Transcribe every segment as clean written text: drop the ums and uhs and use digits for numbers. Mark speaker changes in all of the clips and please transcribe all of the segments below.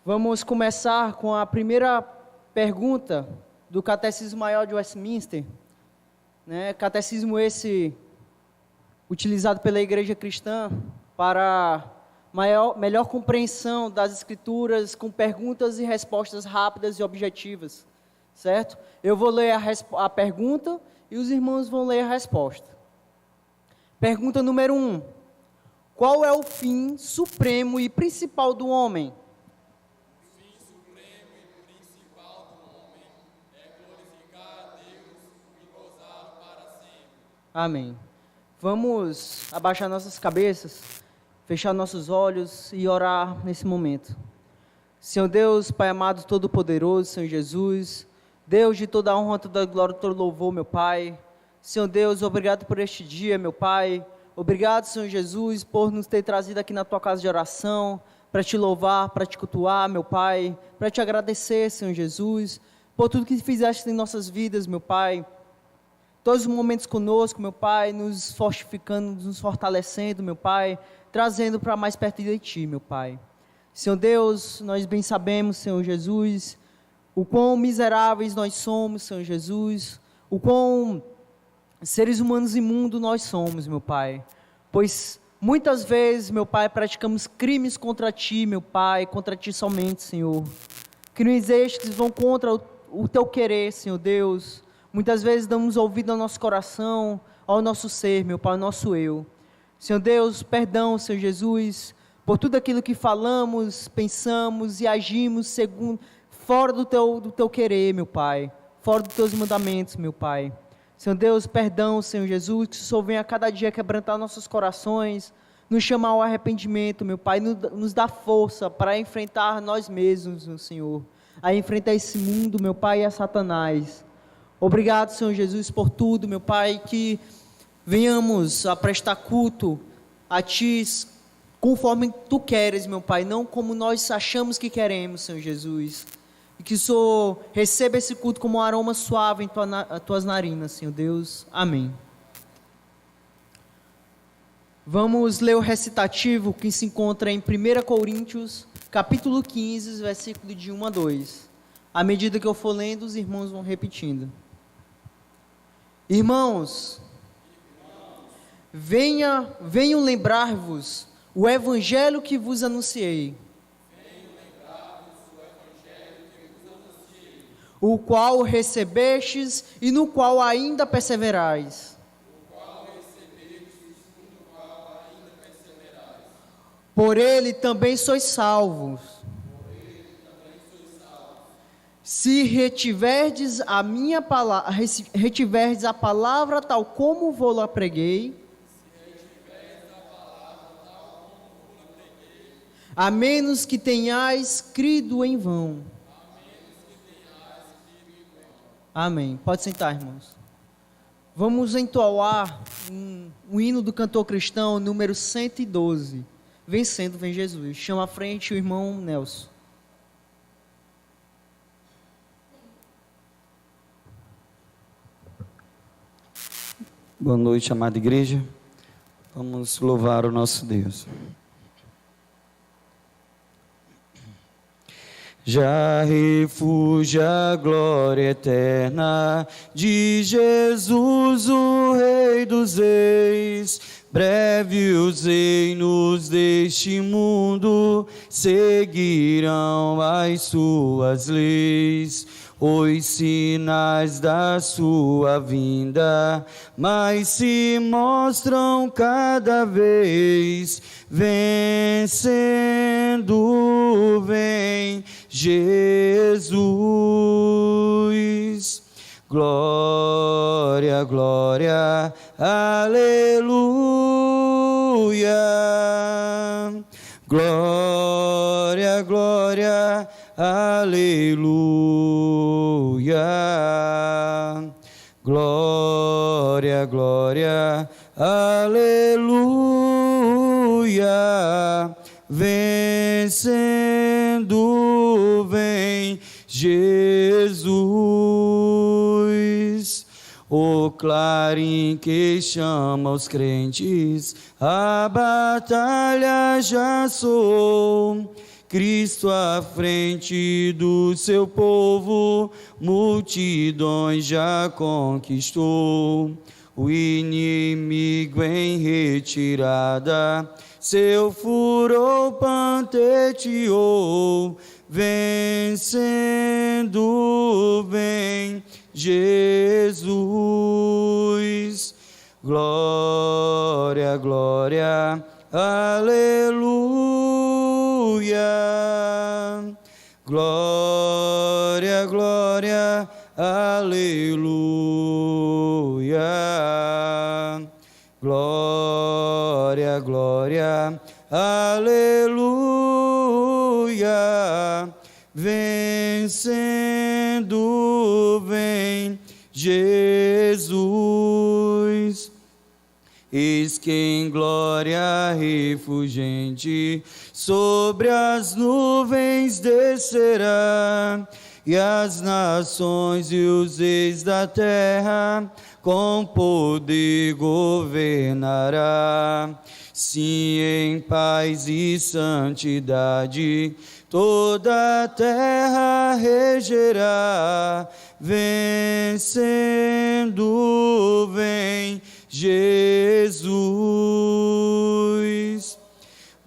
Speaker 1: Vamos começar com a primeira pergunta do Catecismo Maior de Westminster, Catecismo esse utilizado pela Igreja Cristã para melhor compreensão das Escrituras, com perguntas e respostas rápidas e objetivas, certo? Eu vou ler a pergunta e os irmãos vão ler a resposta. Pergunta número 1. Qual é o fim supremo e principal do homem? Amém. Vamos abaixar nossas cabeças, fechar nossos olhos e orar nesse momento. Senhor Deus, Pai amado, todo-poderoso, Senhor Jesus, Deus de toda a honra, toda a glória, todo louvor, meu Pai. Senhor Deus, obrigado por este dia, meu Pai. Obrigado, Senhor Jesus, por nos ter trazido aqui na Tua casa de oração, para Te louvar, para Te cultuar, meu Pai, para Te agradecer, Senhor Jesus, por tudo que fizeste em nossas vidas, meu Pai. Todos os momentos conosco, meu Pai, nos fortificando, nos fortalecendo, meu Pai, trazendo para mais perto de Ti, meu Pai. Senhor Deus, nós bem sabemos, Senhor Jesus, o quão miseráveis nós somos, Senhor Jesus, o quão seres humanos imundos nós somos, meu Pai. Pois muitas vezes, meu Pai, praticamos crimes contra Ti, meu Pai, contra Ti somente, Senhor. Crimes estes vão contra o Teu querer, Senhor Deus. Muitas vezes damos ouvido ao nosso coração, ao nosso ser, meu Pai, ao nosso eu. Senhor Deus, perdão, Senhor Jesus, por tudo aquilo que falamos, pensamos e agimos fora do teu querer, meu Pai, fora dos Teus mandamentos, meu Pai. Senhor Deus, perdão, Senhor Jesus, que o Senhor venha a cada dia quebrantar nossos corações, nos chamar ao arrependimento, meu Pai, nos dá força para enfrentar nós mesmos, Senhor, a enfrentar esse mundo, meu Pai, e a Satanás. Obrigado, Senhor Jesus, por tudo, meu Pai, que venhamos a prestar culto a Ti, conforme Tu queres, meu Pai, não como nós achamos que queremos, Senhor Jesus. E que o Senhor receba esse culto como um aroma suave em Tuas narinas, Senhor Deus. Amém. Vamos ler o recitativo que se encontra em 1 Coríntios, capítulo 15, versículo de 1 a 2. À medida que eu for lendo, os irmãos vão repetindo. Irmãos, venham lembrar-vos o evangelho que vos anunciei, o qual recebestes e no qual ainda perseverais. Por ele também sois salvos. Se retiverdes a minha palavra, retiverdes a palavra tal como vou-la preguei, a menos que tenhais crido em vão. Amém. Pode sentar, irmãos. Vamos entoar um hino do cantor cristão, número 112. Vencendo vem Jesus. Chama à frente o irmão Nelson.
Speaker 2: Boa noite, amada igreja. Vamos louvar o nosso Deus. Já refúgio a glória eterna de Jesus, o Rei dos Reis. Breve os reinos deste mundo seguirão as suas leis. Os sinais da sua vinda mais se mostram cada vez, vencendo vem Jesus. Glória, glória, aleluia. Glória, glória, aleluia. Glória, glória, aleluia. Vencendo vem Jesus. O clarim que chama os crentes, a batalha já soou. Cristo à frente do seu povo, multidões já conquistou. O inimigo em retirada, seu furor panteteou, vencendo bem Jesus. Glória, glória, aleluia. Glória, glória, aleluia. Glória, glória, aleluia. Vencendo vem Jesus. Eis que em glória refulgente sobre as nuvens descerá, e as nações e os reis da terra com poder governará. Sim, em paz e santidade toda a terra regerá, vencendo vem Jesus.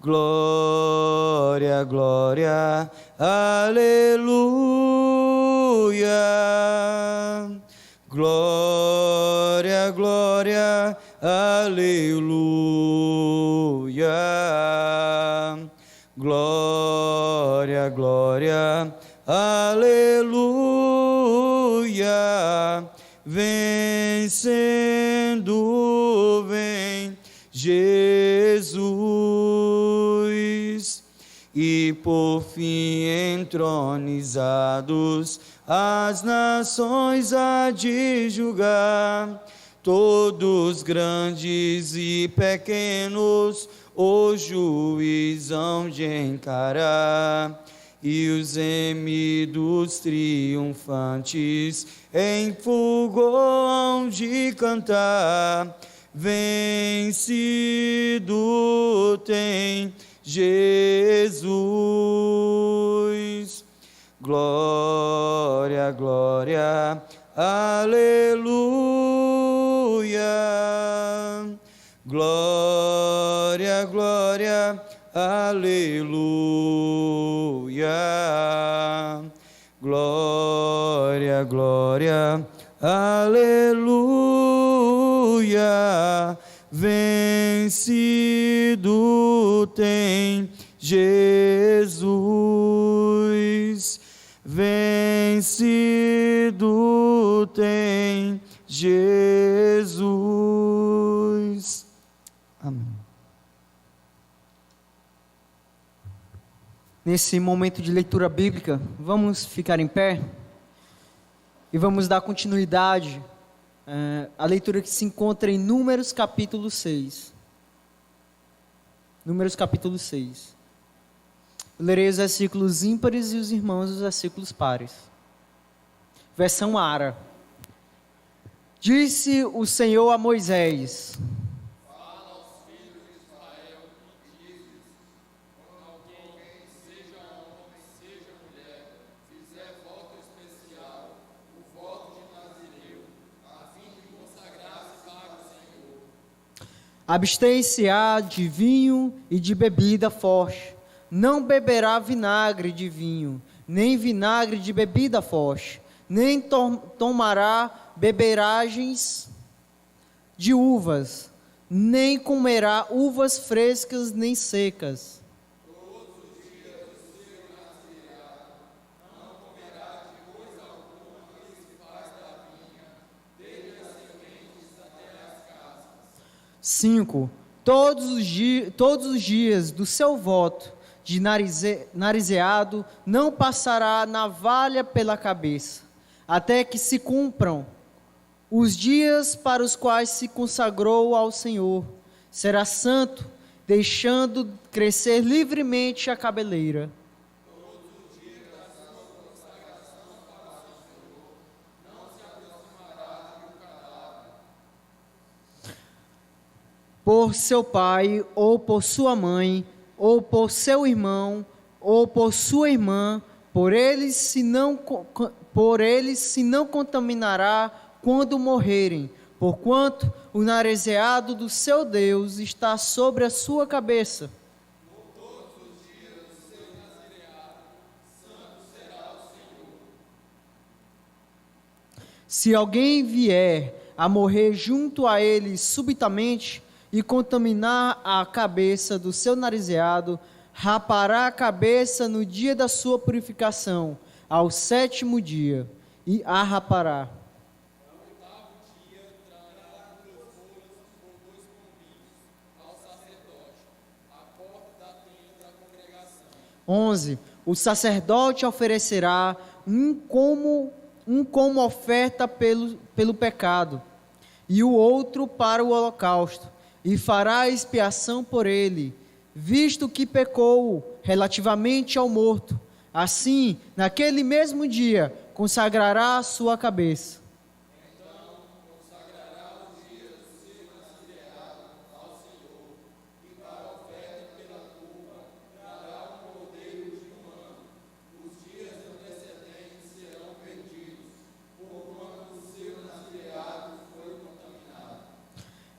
Speaker 2: Glória, glória, aleluia. Glória, glória, aleluia. Glória, glória, aleluia. Vencendo vem Jesus. E por fim entronizados as nações há de julgar, todos grandes e pequenos o juiz hão de encarar. E os gemidos triunfantes em fulgor hão de cantar, vencido tem Jesus. Glória, glória, aleluia. Glória, glória, aleluia. Glória, glória, aleluia. Vencido tem Jesus. Vencido tem Jesus. Amém.
Speaker 1: Nesse momento de leitura bíblica, vamos ficar em pé e vamos dar continuidade à leitura que se encontra em Números capítulo 6. Números capítulo 6. Eu lerei os versículos ímpares e os irmãos os versículos pares. Versão Ara. Disse o Senhor a Moisés:
Speaker 3: Fala aos filhos de Israel e dizes: quando alguém, seja homem, seja mulher, fizer voto especial, o voto de Nazireu, a fim de consagrar-se para o Senhor.
Speaker 1: abstém-se-á de vinho e de bebida forte, não beberá vinagre de vinho, nem vinagre de bebida forte, nem tomará beberagens de uvas, nem comerá uvas frescas nem secas.
Speaker 3: Todos os dias do seu nascerá, não comerá de coisa alguma que se faz da vinha, desde as sementes até as cascas.
Speaker 1: 5. Todos os dias do seu voto de narizeado não passará navalha pela cabeça, até que se cumpram os dias para os quais se consagrou ao Senhor. Será santo, deixando crescer livremente a cabeleira. Por seu pai, ou por sua mãe, ou por seu irmão, ou por sua irmã, por eles se não contaminará quando morrerem, porquanto o narezeado do seu Deus está sobre a sua cabeça. Se alguém vier a morrer junto a ele subitamente e contaminar a cabeça do seu narizeado, rapará a cabeça no dia da sua purificação, ao 7º dia, e a rapará.
Speaker 3: Ao 8º dia, trará 2 rolas com 2 pombinhos ao sacerdote, à porta da tenda da congregação.
Speaker 1: 11. O sacerdote oferecerá um como oferta pelo pecado, e o outro para o holocausto, e fará expiação por ele, visto que pecou relativamente ao morto. Assim, naquele mesmo dia, consagrará a sua cabeça.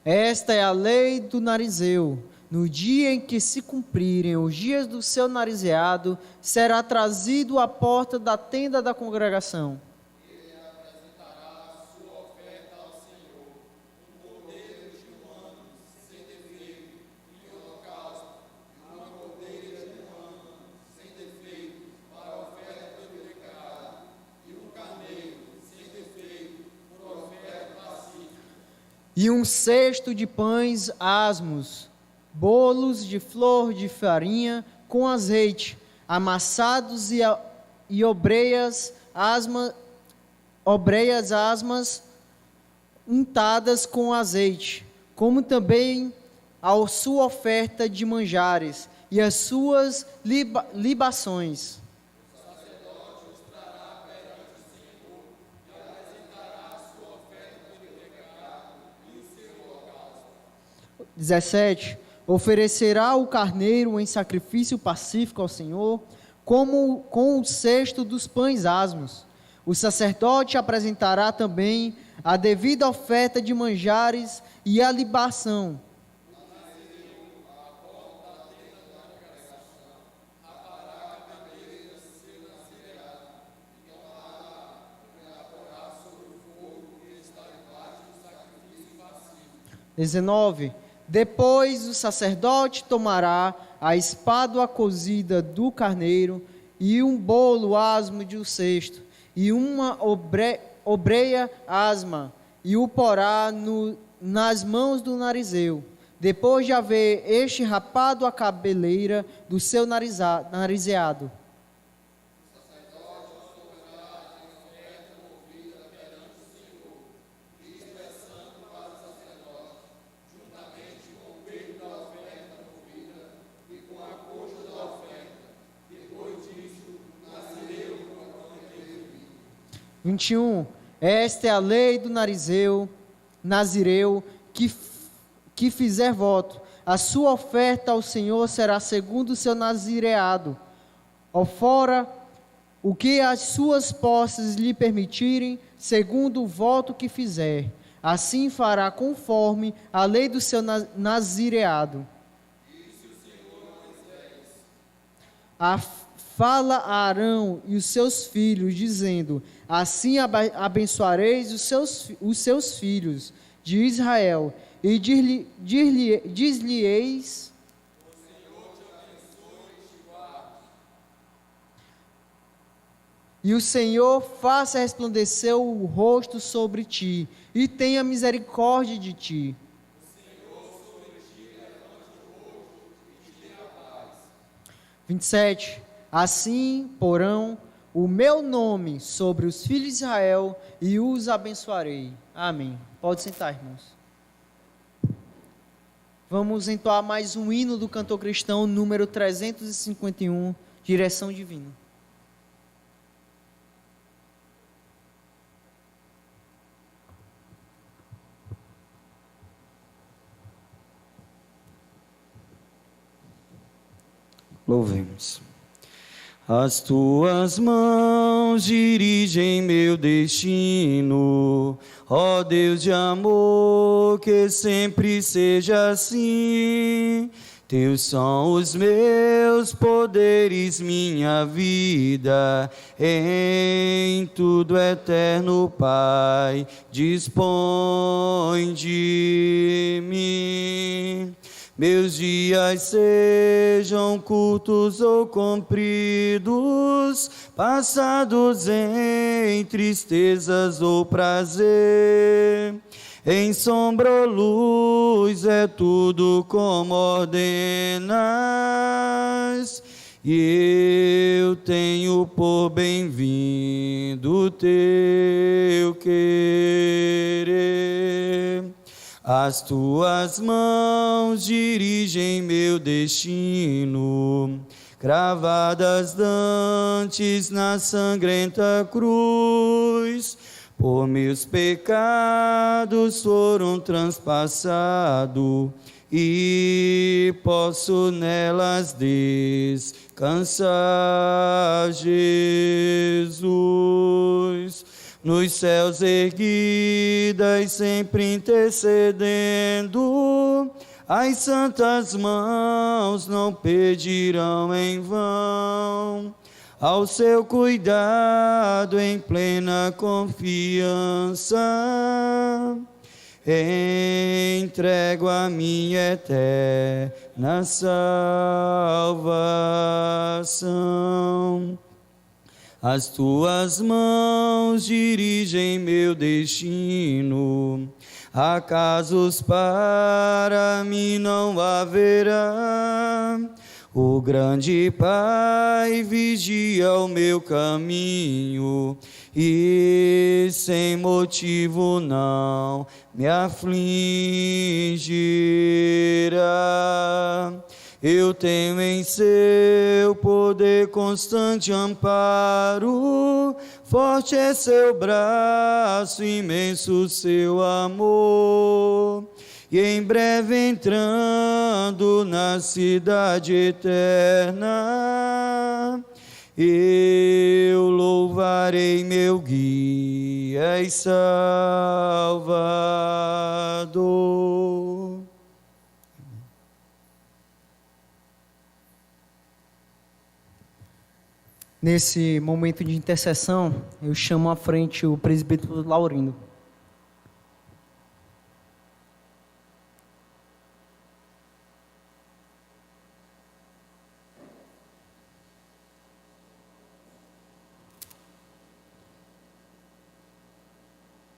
Speaker 1: Esta é a lei do narizeu. No dia em que se cumprirem os dias do seu narizeado, será trazido à porta da tenda da congregação.
Speaker 3: Ele apresentará a sua oferta ao Senhor, um cordeiro de 1 ano, sem defeito, em holocausto, e uma cordeira de 1 ano, sem defeito, para a oferta pelo pecado, e um carneiro, sem defeito, por oferta pacífica.
Speaker 1: E um cesto de pães asmos, bolos de flor de farinha com azeite, amassados e obreias asmas untadas com azeite, como também a sua oferta de manjares e as suas libações.
Speaker 3: O sacerdote os trará perante o Senhor e apresentará a sua oferta pelo pecado e o seu holocausto.
Speaker 1: 17. Oferecerá o carneiro em sacrifício pacífico ao Senhor, como com o cesto dos pães asmos. O sacerdote apresentará também a devida oferta de manjares e a libação.
Speaker 3: Sacrifício pacífico.
Speaker 1: 19. Depois o sacerdote tomará a espádua cozida do carneiro e um bolo asmo de um cesto e uma obreia asma e o porá nas mãos do narizeu. Depois de haver este rapado a cabeleira do seu narizeado.
Speaker 3: Depois disso,
Speaker 1: 21. Esta é a lei do nazireu, que fizer voto. A sua oferta ao Senhor será segundo o seu nazireado. Ou fora, o que as suas posses lhe permitirem, segundo o voto que fizer. Assim fará conforme a lei do seu nazireado. Fala a Arão e os seus filhos, dizendo: assim abençoareis os seus filhos de Israel, e diz-lhe-eis: e o Senhor faça resplandecer o rosto sobre ti, e tenha misericórdia de ti. 27. Assim porão o meu nome sobre os filhos de Israel e os abençoarei. Amém. Pode sentar, irmãos. Vamos entoar mais um hino do cantor cristão, número 351, Direção Divina.
Speaker 2: Louvemos. As tuas mãos dirigem meu destino, ó Deus de amor, que sempre seja assim. Teus são os meus poderes, minha vida, em tudo eterno, Pai, dispõe de mim. Meus dias sejam curtos ou compridos, passados em tristezas ou prazer. Em sombra ou luz é tudo como ordenas, e eu tenho por bem-vindo o teu querer. As tuas mãos dirigem meu destino, cravadas dantes na sangrenta cruz. Por meus pecados foram transpassados, e posso nelas descansar, Jesus. Nos céus erguidas, sempre intercedendo, as santas mãos não pedirão em vão. Ao seu cuidado em plena confiança, entrego a minha eterna salvação. As tuas mãos dirigem meu destino, acasos para mim não haverá. O grande Pai vigia o meu caminho, e sem motivo não me afligirá. Eu tenho em seu poder constante amparo, forte é seu braço, imenso seu amor. E em breve entrando na cidade eterna, eu louvarei meu guia e Salvador.
Speaker 1: Nesse momento de intercessão, eu chamo à frente o presbítero Laurindo.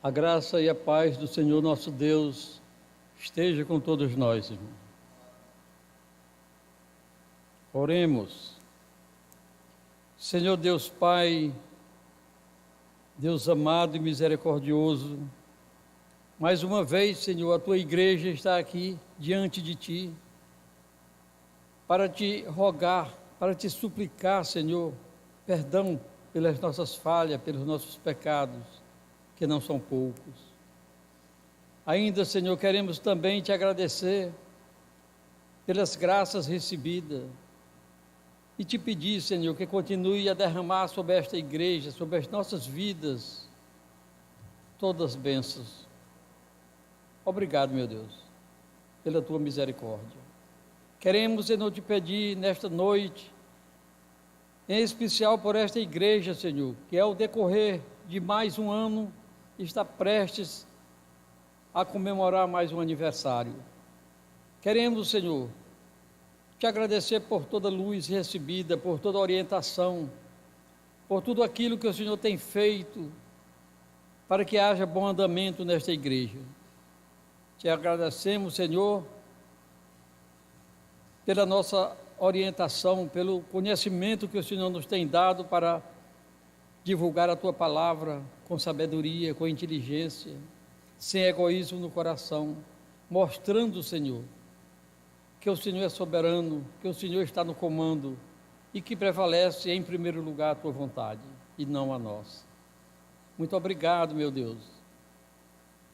Speaker 4: A graça e a paz do Senhor nosso Deus esteja com todos nós, irmão. Oremos. Senhor Deus Pai, Deus amado e misericordioso, mais uma vez, Senhor, a tua igreja está aqui diante de ti para te rogar, para te suplicar, Senhor, perdão pelas nossas falhas, pelos nossos pecados, que não são poucos. Ainda, Senhor, queremos também te agradecer pelas graças recebidas e te pedir, Senhor, que continue a derramar sobre esta igreja, sobre as nossas vidas, todas as bênçãos. Obrigado, meu Deus, pela tua misericórdia. Queremos, Senhor, te pedir nesta noite, em especial por esta igreja, Senhor, que ao decorrer de mais um ano está prestes a comemorar mais um aniversário. Queremos, Senhor, te agradecer por toda luz recebida, por toda orientação, por tudo aquilo que o Senhor tem feito para que haja bom andamento nesta igreja. Te agradecemos, Senhor, pela nossa orientação, pelo conhecimento que o Senhor nos tem dado para divulgar a tua palavra com sabedoria, com inteligência, sem egoísmo no coração, mostrando, Senhor, que o Senhor é soberano, que o Senhor está no comando e que prevalece em primeiro lugar a tua vontade e não a nossa. Muito obrigado, meu Deus,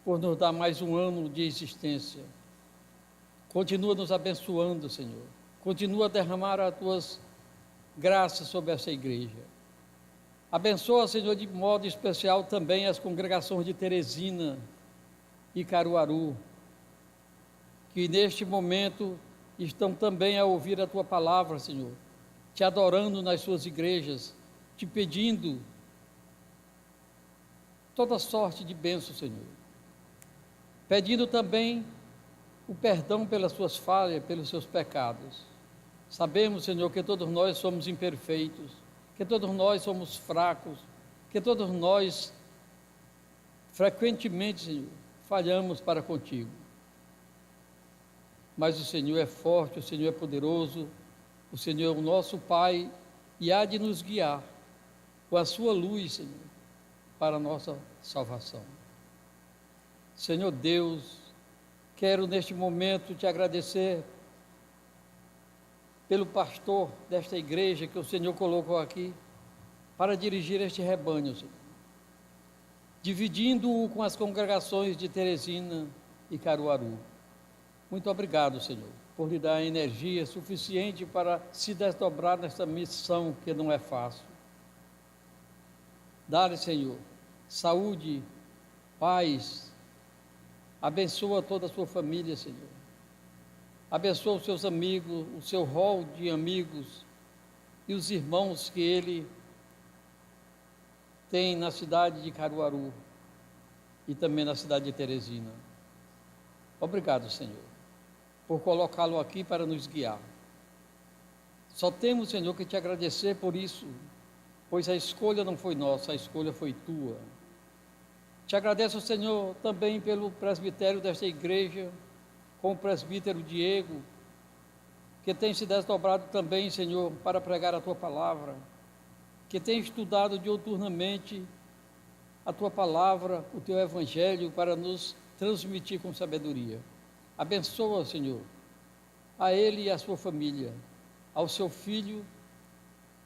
Speaker 4: por nos dar mais um ano de existência. Continua nos abençoando, Senhor. Continua a derramar as tuas graça sobre essa igreja. Abençoa, Senhor, de modo especial também as congregações de Teresina e Caruaru, que neste momento estão também a ouvir a Tua palavra, Senhor, te adorando nas suas igrejas, te pedindo toda sorte de bênção, Senhor. Pedindo também o perdão pelas suas falhas, pelos seus pecados. Sabemos, Senhor, que todos nós somos imperfeitos, que todos nós somos fracos, que todos nós, frequentemente, Senhor, falhamos para contigo. Mas o Senhor é forte, o Senhor é poderoso, o Senhor é o nosso Pai e há de nos guiar com a sua luz, Senhor, para a nossa salvação. Senhor Deus, quero neste momento te agradecer pelo pastor desta igreja que o Senhor colocou aqui para dirigir este rebanho, Senhor, dividindo-o com as congregações de Teresina e Caruaru. Muito obrigado, Senhor, por lhe dar energia suficiente para se desdobrar nesta missão que não é fácil. Dá-lhe, Senhor, saúde, paz, abençoa toda a sua família, Senhor. Abençoa os seus amigos, o seu rol de amigos e os irmãos que ele tem na cidade de Caruaru e também na cidade de Teresina. Obrigado, Senhor, por colocá-lo aqui para nos guiar. Só temos, Senhor, que te agradecer por isso, pois a escolha não foi nossa, a escolha foi tua. Te agradeço, Senhor, também pelo presbitério desta igreja, com o presbítero Diego, que tem se desdobrado também, Senhor, para pregar a Tua palavra, que tem estudado diuturnamente a Tua palavra, o Teu Evangelho, para nos transmitir com sabedoria. Abençoa, Senhor, a ele e a sua família, ao seu filho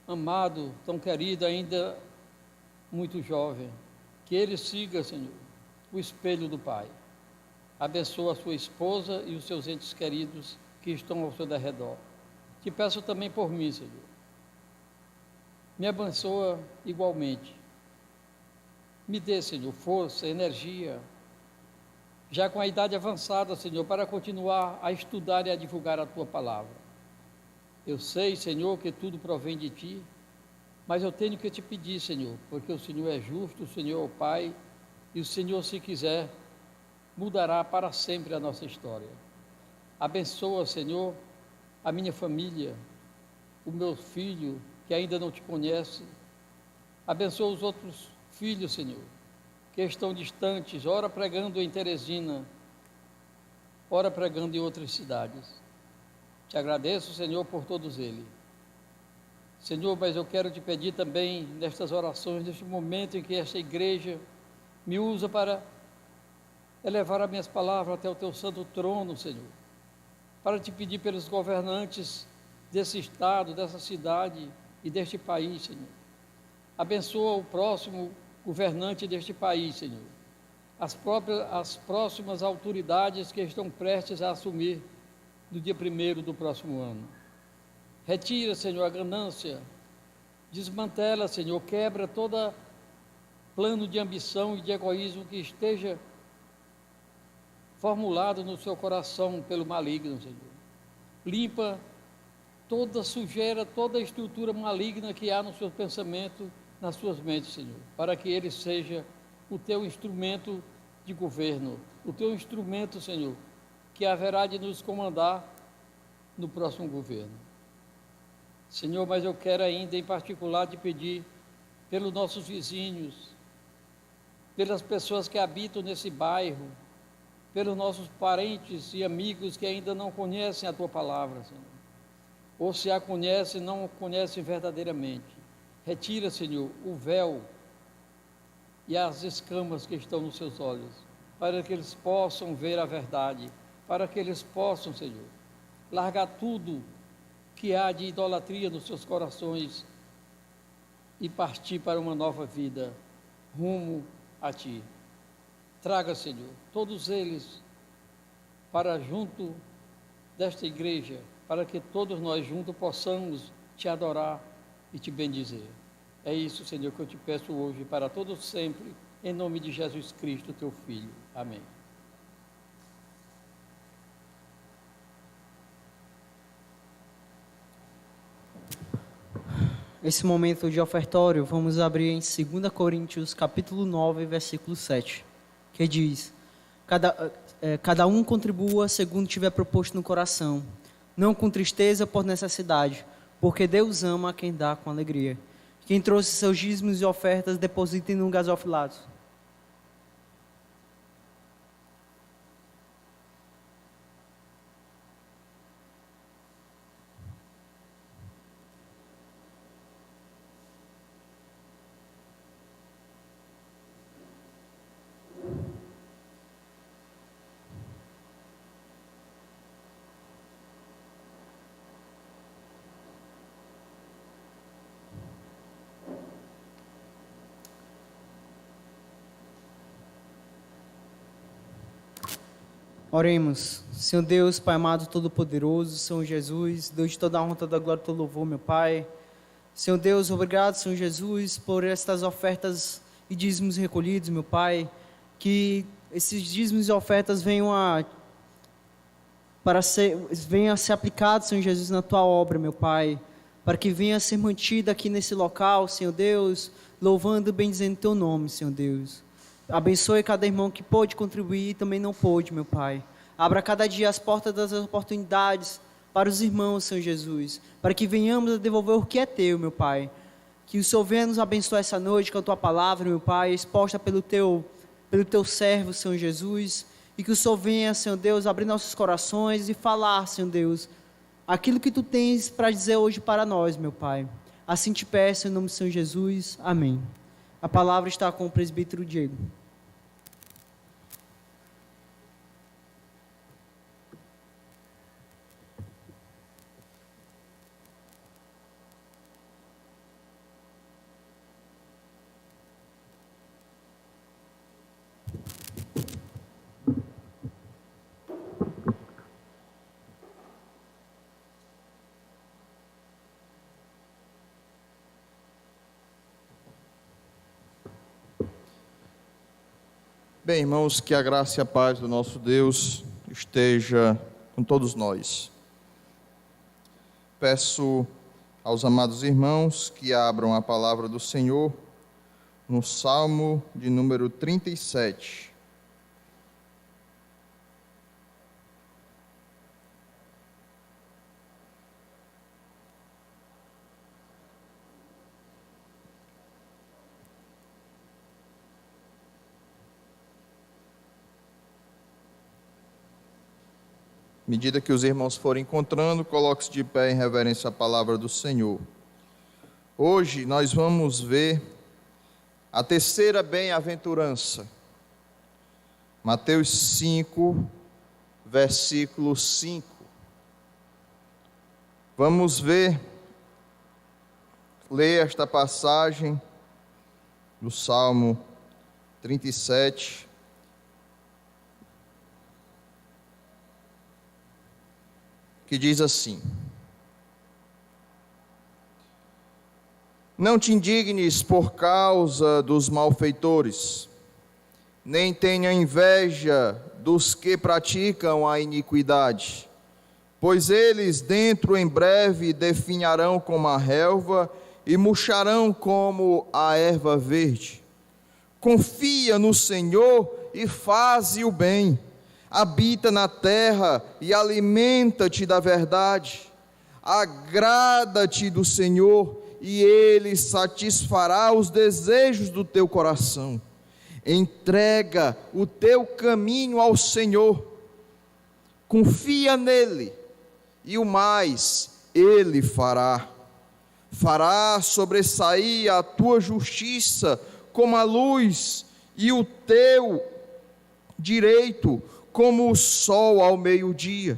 Speaker 4: amado, tão querido, ainda muito jovem, que ele siga, Senhor, o espelho do Pai. Abençoa a sua esposa e os seus entes queridos que estão ao seu derredor. Te peço também por mim, Senhor. Me abençoa igualmente. Me dê, Senhor, força, energia, já com a idade avançada, Senhor, para continuar a estudar e a divulgar a Tua palavra. Eu sei, Senhor, que tudo provém de Ti, mas eu tenho que te pedir, Senhor, porque o Senhor é justo, o Senhor é o Pai, e o Senhor, se quiser, mudará para sempre a nossa história. Abençoa, Senhor, a minha família, o meu filho, que ainda não te conhece. Abençoa os outros filhos, Senhor, que estão distantes, ora pregando em Teresina, ora pregando em outras cidades. Te agradeço, Senhor, por todos eles. Senhor, mas eu quero te pedir também, nestas orações, neste momento em que esta igreja me usa para elevar as minhas palavras até o Teu santo trono, Senhor, para te pedir pelos governantes desse estado, dessa cidade e deste país, Senhor. Abençoa o próximo governante deste país, Senhor, as próximas autoridades que estão prestes a assumir no dia 1º do próximo ano. Retira, Senhor, a ganância, desmantela, Senhor, quebra todo plano de ambição e de egoísmo que esteja formulado no seu coração pelo maligno, Senhor. Limpa toda sujeira, toda estrutura maligna que há no seu pensamento, nas suas mentes, Senhor, para que ele seja o Teu instrumento de governo, o Teu instrumento, Senhor, que haverá de nos comandar no próximo governo. Senhor, mas eu quero ainda em particular te pedir pelos nossos vizinhos, pelas pessoas que habitam nesse bairro, pelos nossos parentes e amigos que ainda não conhecem a Tua palavra, Senhor, ou se a conhecem, não conhecem verdadeiramente. Retira, Senhor, o véu e as escamas que estão nos seus olhos, para que eles possam ver a verdade, para que eles possam, Senhor, largar tudo que há de idolatria nos seus corações e partir para uma nova vida, rumo a Ti. Traga, Senhor, todos eles para junto desta igreja, para que todos nós juntos possamos Te adorar e te bendizer. É isso, Senhor, que eu te peço hoje e para todos sempre, em nome de Jesus Cristo, teu Filho. Amém.
Speaker 1: Esse momento de ofertório, vamos abrir em 2 Coríntios, capítulo 9, versículo 7, que diz: cada um contribua segundo tiver proposto no coração, não com tristeza por necessidade, porque Deus ama quem dá com alegria. Quem trouxe seus dízimos e ofertas, depositem no gasofilados. Oremos. Senhor Deus, Pai amado, todo-poderoso, Senhor Jesus, Deus de toda a honra, toda a glória, todo louvor, meu Pai. Senhor Deus, obrigado, Senhor Jesus, por estas ofertas e dízimos recolhidos, meu Pai. Que esses dízimos e ofertas venham a ser aplicados, Senhor Jesus, na Tua obra, meu Pai. Para que venha a ser mantida aqui nesse local, Senhor Deus, louvando e bendizendo Teu nome, Senhor Deus. Abençoe cada irmão que pôde contribuir e também não pôde, meu Pai. Abra cada dia as portas das oportunidades para os irmãos, Senhor Jesus, para que venhamos a devolver o que é Teu, meu Pai. Que o Senhor venha nos abençoar essa noite com a Tua palavra, meu Pai, exposta pelo Teu servo, Senhor Jesus, e que o Senhor venha, Senhor Deus, abrir nossos corações e falar, Senhor Deus, aquilo que Tu tens para dizer hoje para nós, meu Pai. Assim te peço, em nome do Senhor Jesus. Amém. A palavra está com o presbítero Diego.
Speaker 3: Bem, irmãos, que a graça e a paz do nosso Deus esteja com todos nós. Peço aos amados irmãos que abram a palavra do Senhor no Salmo de número 37. À medida que os irmãos forem encontrando, coloque-se de pé em reverência à palavra do Senhor. Hoje nós vamos ver a terceira bem-aventurança. Mateus 5, versículo 5. Vamos ler esta passagem do Salmo 37. Que diz assim: Não te indignes por causa dos malfeitores, nem tenha inveja dos que praticam a iniquidade, pois eles dentro em breve definharão como a relva e murcharão como a erva verde. Confia no Senhor e faze o bem. Habita na terra e alimenta-te da verdade. Agrada-te do Senhor e Ele satisfará os desejos do teu coração. Entrega o teu caminho ao Senhor. Confia nele e o mais Ele fará. Fará sobressair a tua justiça como a luz e o teu direito como o sol ao meio-dia.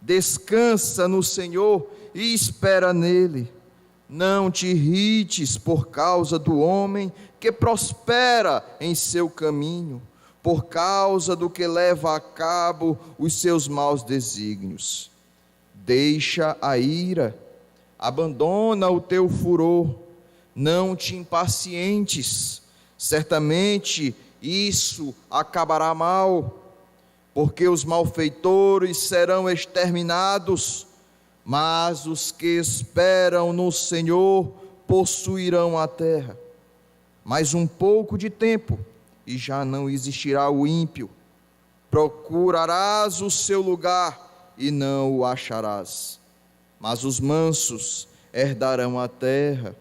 Speaker 3: Descansa no Senhor e espera nele. Não te irrites por causa do homem que prospera em seu caminho, por causa do que leva a cabo os seus maus desígnios. Deixa a ira, abandona o teu furor, não te impacientes, certamente isso acabará mal, porque os malfeitores serão exterminados, mas os que esperam no Senhor possuirão a terra. Mais um pouco de tempo, e já não existirá o ímpio. Procurarás o seu lugar, e não o acharás. Mas os mansos herdarão a terra,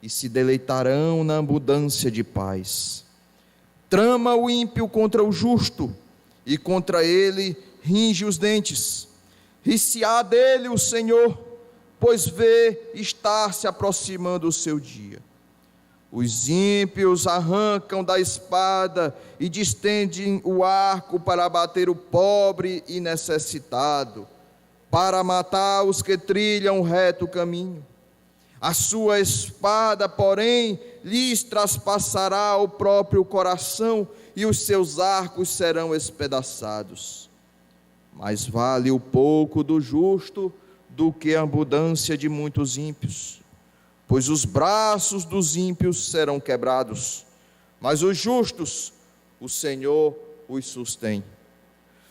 Speaker 3: e se deleitarão na abundância de paz. Trama o ímpio contra o justo, e contra ele ringe os dentes. Ri-se-á dele o Senhor, pois vê estar se aproximando o seu dia. Os ímpios arrancam da espada e distendem o arco para abater o pobre e necessitado, para matar os que trilham o reto caminho. A sua espada, porém, lhes traspassará o próprio coração, e os seus arcos serão espedaçados. Mais vale o pouco do justo do que a abundância de muitos ímpios, pois os braços dos ímpios serão quebrados, mas os justos, o Senhor os sustém.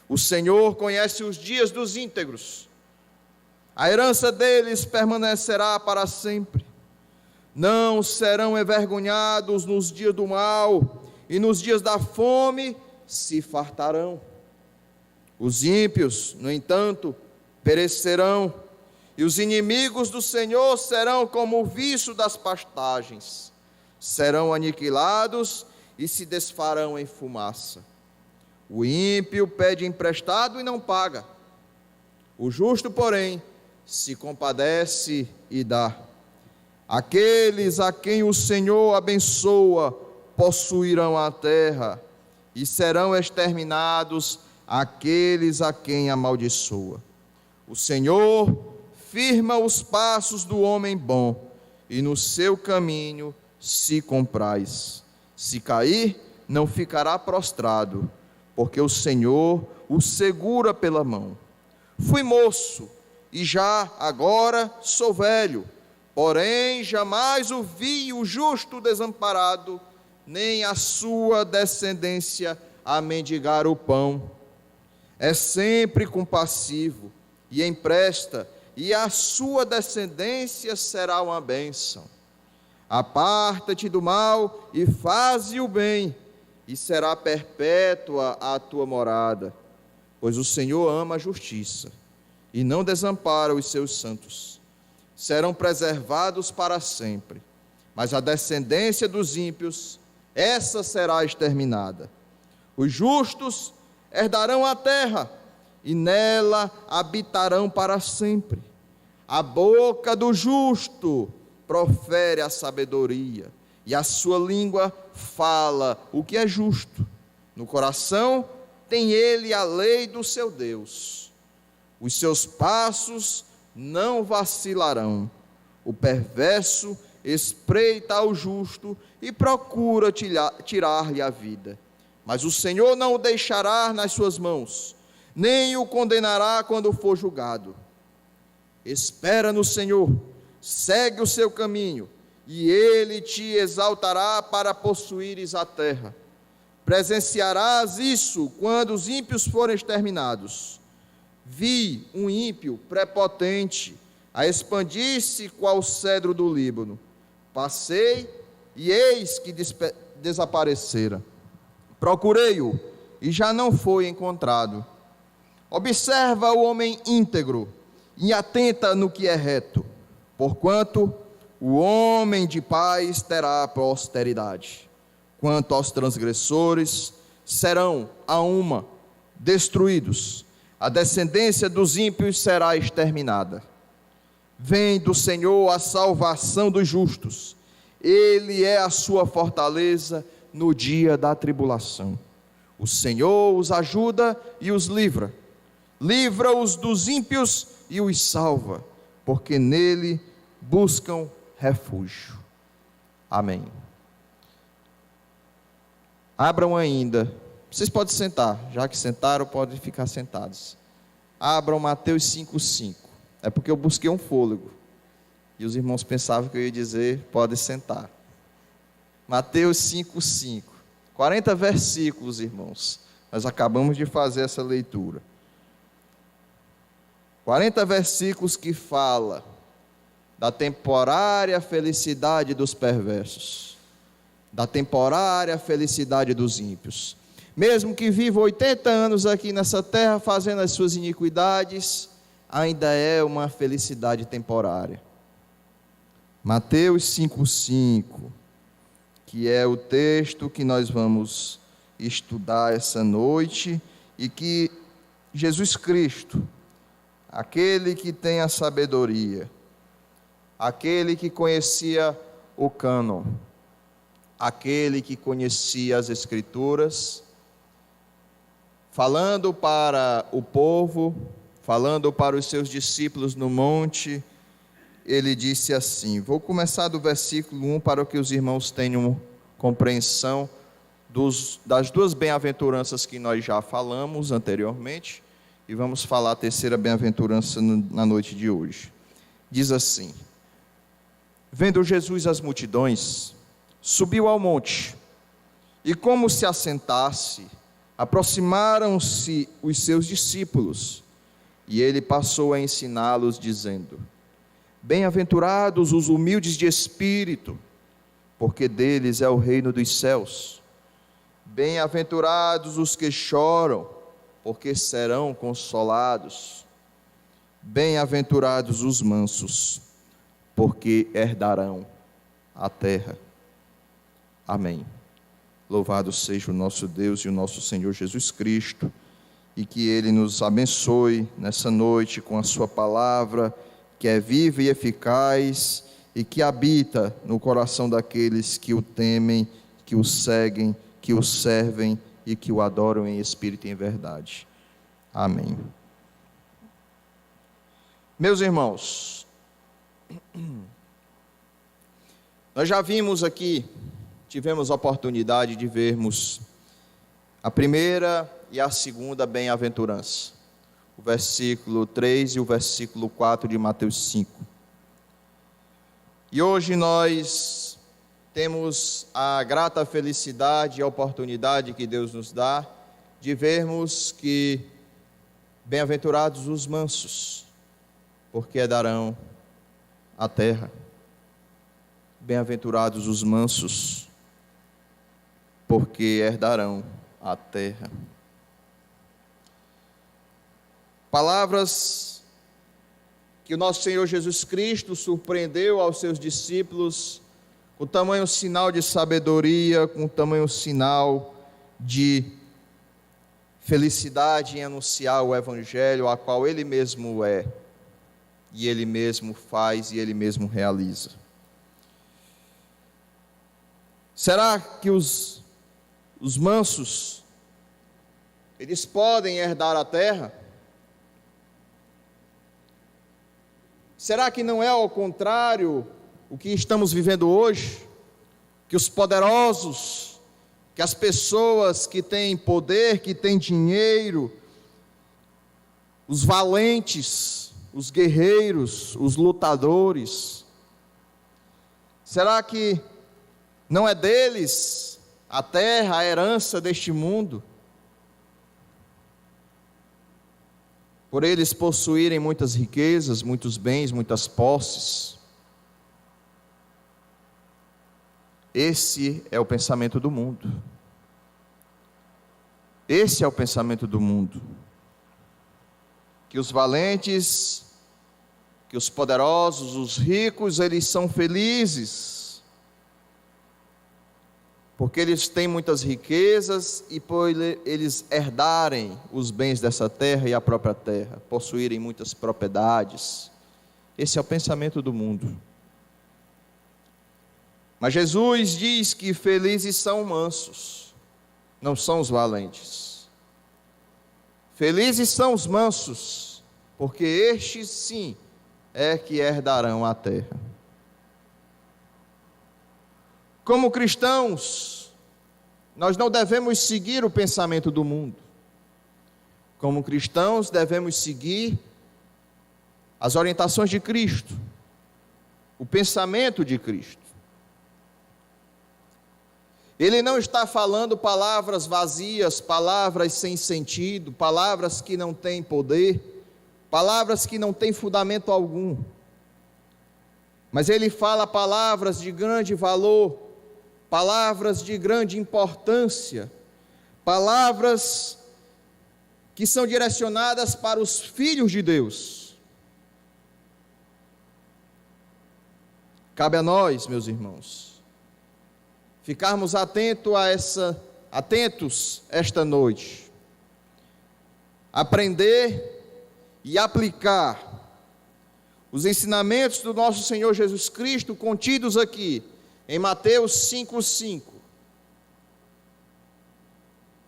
Speaker 3: O Senhor conhece os dias dos íntegros, a herança deles permanecerá para sempre. Não serão envergonhados nos dias do mal, e nos dias da fome se fartarão. Os ímpios, no entanto, perecerão, e os inimigos do Senhor serão como o viço das pastagens. Serão aniquilados e se desfarão em fumaça. O ímpio pede emprestado e não paga. O justo, porém, se compadece e dá. Aqueles a quem o Senhor abençoa possuirão a terra, e serão exterminados aqueles a quem amaldiçoa. O Senhor firma os passos do homem bom, e no seu caminho se compraz. Se cair, não ficará prostrado, porque o Senhor o segura pela mão. Fui moço, e já agora sou velho, porém jamais o vi o justo desamparado, nem a sua descendência a mendigar o pão. É sempre compassivo e empresta, e a sua descendência será uma bênção. Aparta-te do mal e faze o bem, e será perpétua a tua morada, pois o Senhor ama a justiça e não desampara os seus santos. Serão preservados para sempre, mas a descendência dos ímpios, essa será exterminada. Os justos herdarão a terra, e nela habitarão para sempre. A boca do justo profere a sabedoria, e a sua língua fala o que é justo. No coração tem ele a lei do seu Deus. Os seus passos não vacilarão. O perverso espreita ao justo e procura tirar-lhe a vida. Mas o Senhor não o deixará nas suas mãos, nem o condenará quando for julgado. Espera no Senhor, segue o seu caminho, e ele te exaltará para possuires a terra. Presenciarás isso quando os ímpios forem exterminados. Vi um ímpio prepotente a expandir-se qual cedro do Líbano. Passei, e eis que desaparecera. Procurei-o, e já não foi encontrado. Observa o homem íntegro, e atenta no que é reto, porquanto o homem de paz terá posteridade. Quanto aos transgressores, serão a uma destruídos. A descendência dos ímpios será exterminada. Vem do Senhor a salvação dos justos. Ele é a sua fortaleza no dia da tribulação. O Senhor os ajuda e os livra. Livra-os dos ímpios e os salva, porque nele buscam refúgio. Amém. Abram ainda. Vocês podem sentar, já que sentaram, podem ficar sentados. Abram Mateus 5,5. É porque eu busquei um fôlego. E os irmãos pensavam que eu ia dizer, pode sentar. Mateus 5:5. 40 versículos, irmãos. Nós acabamos de fazer essa leitura. 40 versículos que fala da temporária felicidade dos perversos, da temporária felicidade dos ímpios. Mesmo que viva 80 anos aqui nessa terra fazendo as suas iniquidades, ainda é uma felicidade temporária. Mateus 5:5, que é o texto que nós vamos estudar essa noite, e que Jesus Cristo, aquele que tem a sabedoria, aquele que conhecia o cânon, aquele que conhecia as Escrituras, falando para o povo, falando para os seus discípulos no monte, ele disse assim, vou começar do versículo 1 para que os irmãos tenham compreensão das duas bem-aventuranças que nós já falamos anteriormente, e vamos falar a terceira bem-aventurança na noite de hoje. Diz assim: vendo Jesus as multidões, subiu ao monte, e como se assentasse, aproximaram-se os seus discípulos, e ele passou a ensiná-los, dizendo: bem-aventurados os humildes de espírito, porque deles é o reino dos céus. Bem-aventurados os que choram, porque serão consolados. Bem-aventurados os mansos, porque herdarão a terra. Amém. Louvado seja o nosso Deus e o nosso Senhor Jesus Cristo, e que Ele nos abençoe nessa noite com a sua palavra, que é viva e eficaz, e que habita no coração daqueles que o temem, que o seguem, que o servem e que o adoram em espírito e em verdade. Amém. Meus irmãos, nós já vimos aqui, tivemos a oportunidade de vermos a primeira e a segunda bem-aventurança, o versículo 3 e o versículo 4 de Mateus 5. E hoje nós temos a grata felicidade e a oportunidade que Deus nos dá de vermos que bem-aventurados os mansos, porque herdarão a terra. Bem-aventurados os mansos, porque herdarão a terra. Palavras que o nosso Senhor Jesus Cristo surpreendeu aos seus discípulos com tamanho sinal de sabedoria, com tamanho sinal de felicidade em anunciar o Evangelho, a qual Ele mesmo é, e Ele mesmo faz, e Ele mesmo realiza. Será que os mansos, eles podem herdar a terra? Será que não é ao contrário o que estamos vivendo hoje? Que os poderosos, que as pessoas que têm poder, que têm dinheiro, os valentes, os guerreiros, os lutadores, será que não é deles a terra, a herança deste mundo? Por eles possuírem muitas riquezas, muitos bens, muitas posses. Esse é o pensamento do mundo. Esse é o pensamento do mundo. Que os valentes, que os poderosos, os ricos, eles são felizes, porque eles têm muitas riquezas e por eles herdarem os bens dessa terra e a própria terra, possuírem muitas propriedades. Esse é o pensamento do mundo. Mas Jesus diz que felizes são mansos, não são os valentes. Felizes são os mansos, porque estes sim é que herdarão a terra. Como cristãos, nós não devemos seguir o pensamento do mundo. Como cristãos, devemos seguir as orientações de Cristo, o pensamento de Cristo. Ele não está falando palavras vazias, palavras sem sentido, palavras que não têm poder, palavras que não têm fundamento algum. Mas ele fala palavras de grande valor, palavras de grande importância, palavras que são direcionadas para os filhos de Deus. Cabe a nós, meus irmãos, ficarmos atentos esta noite, aprender e aplicar os ensinamentos do nosso Senhor Jesus Cristo contidos aqui em Mateus 5,5.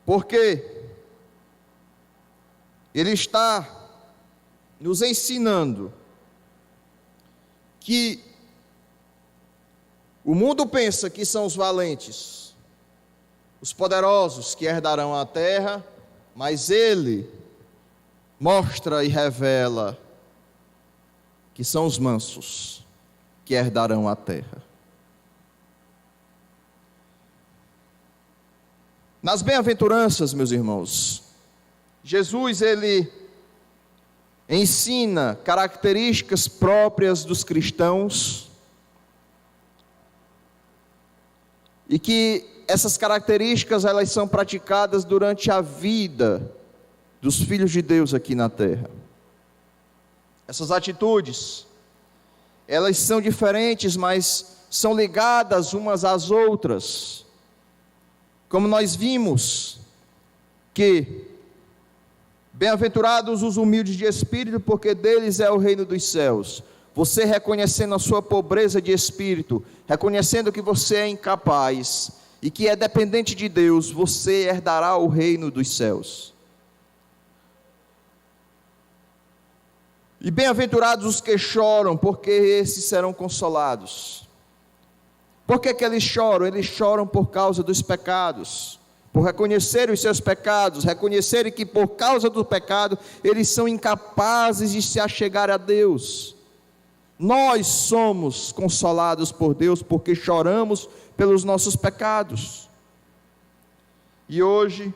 Speaker 3: Porque Ele está nos ensinando que o mundo pensa que são os valentes, os poderosos que herdarão a terra, mas Ele mostra e revela que são os mansos que herdarão a terra. Nas bem-aventuranças, meus irmãos, Jesus, ele ensina características próprias dos cristãos e que essas características elas são praticadas durante a vida dos filhos de Deus aqui na terra. Essas atitudes, elas são diferentes, mas são ligadas umas às outras. Como nós vimos que bem-aventurados os humildes de espírito, porque deles é o reino dos céus. Você reconhecendo a sua pobreza de espírito, reconhecendo que você é incapaz e que é dependente de Deus, você herdará o reino dos céus. E bem-aventurados os que choram, porque esses serão consolados. Por que eles choram? Eles choram por causa dos pecados, por reconhecerem os seus pecados, reconhecerem que por causa do pecado, eles são incapazes de se achegar a Deus. Nós somos consolados por Deus, porque choramos pelos nossos pecados. E hoje,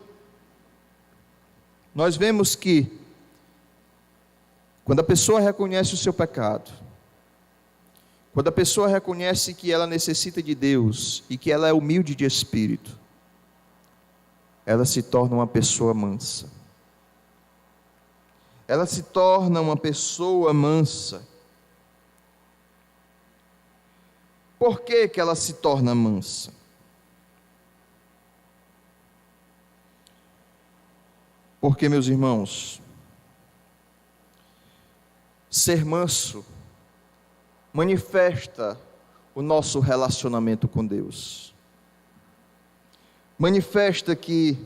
Speaker 3: nós vemos que, quando a pessoa reconhece o seu pecado, quando a pessoa reconhece que ela necessita de Deus e que ela é humilde de espírito, ela se torna uma pessoa mansa. Ela se torna uma pessoa mansa. Por que ela se torna mansa? Porque, meus irmãos, ser manso manifesta o nosso relacionamento com Deus. Manifesta que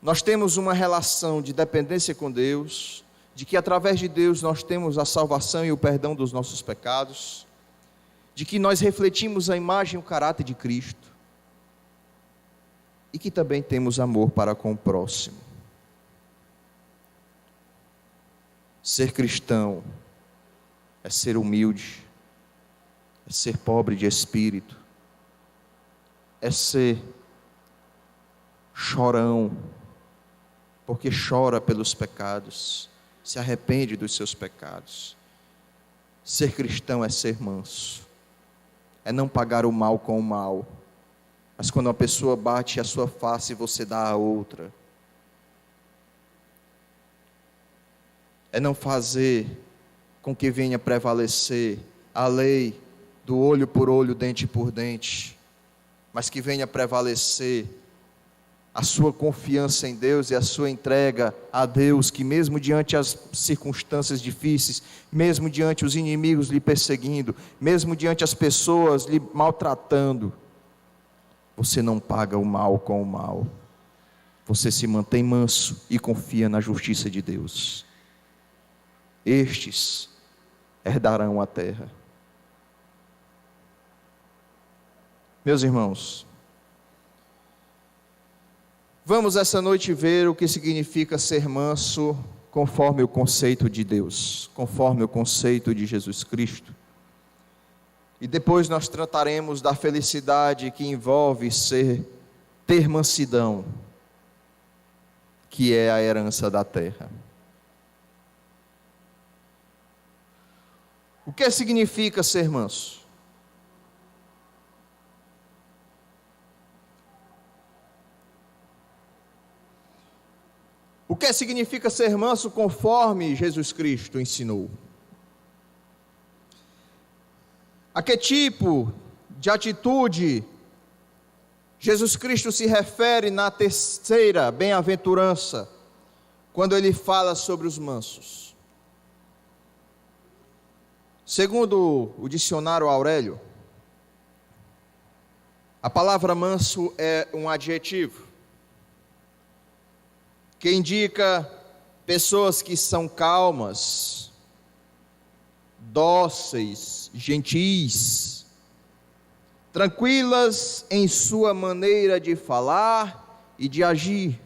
Speaker 3: nós temos uma relação de dependência com Deus, de que através de Deus nós temos a salvação e o perdão dos nossos pecados, de que nós refletimos a imagem e o caráter de Cristo, e que também temos amor para com o próximo. Ser cristão é ser humilde, é ser pobre de espírito, é ser chorão, porque chora pelos pecados, se arrepende dos seus pecados. Ser cristão é ser manso, é não pagar o mal com o mal, mas quando uma pessoa bate a sua face, você dá a outra. É não fazer com que venha prevalecer a lei do olho por olho, dente por dente, mas que venha prevalecer a sua confiança em Deus e a sua entrega a Deus, que mesmo diante as circunstâncias difíceis, mesmo diante os inimigos lhe perseguindo, mesmo diante as pessoas lhe maltratando, você não paga o mal com o mal, você se mantém manso e confia na justiça de Deus. Estes herdarão a terra. Meus irmãos, vamos essa noite ver o que significa ser manso conforme o conceito de Deus, conforme o conceito de Jesus Cristo. E depois nós trataremos da felicidade que envolve ter mansidão, que é a herança da terra. O que significa ser manso? O que significa ser manso conforme Jesus Cristo ensinou? A que tipo de atitude Jesus Cristo se refere na terceira bem-aventurança, quando ele fala sobre os mansos? Segundo o dicionário Aurélio, a palavra manso é um adjetivo que indica pessoas que são calmas, dóceis, gentis, tranquilas em sua maneira de falar e de agir.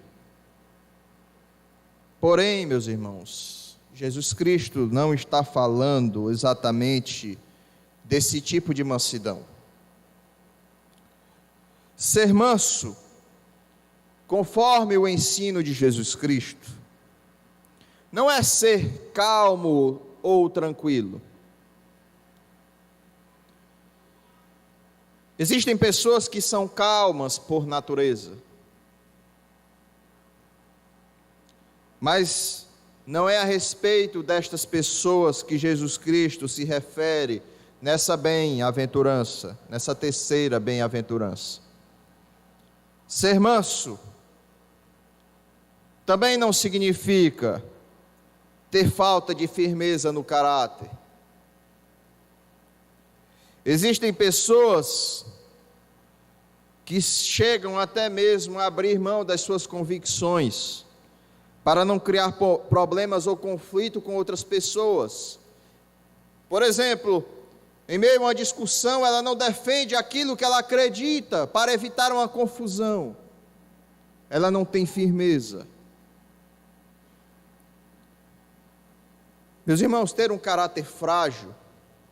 Speaker 3: Porém, meus irmãos, Jesus Cristo não está falando exatamente desse tipo de mansidão. Ser manso, conforme o ensino de Jesus Cristo, não é ser calmo ou tranquilo. Existem pessoas que são calmas por natureza, mas não é a respeito destas pessoas que Jesus Cristo se refere nessa bem-aventurança, nessa terceira bem-aventurança. Ser manso também não significa ter falta de firmeza no caráter. Existem pessoas que chegam até mesmo a abrir mão das suas convicções para não criar problemas ou conflito com outras pessoas. Por exemplo, em meio a uma discussão, ela não defende aquilo que ela acredita para evitar uma confusão. Ela não tem firmeza. Meus irmãos, ter um caráter frágil,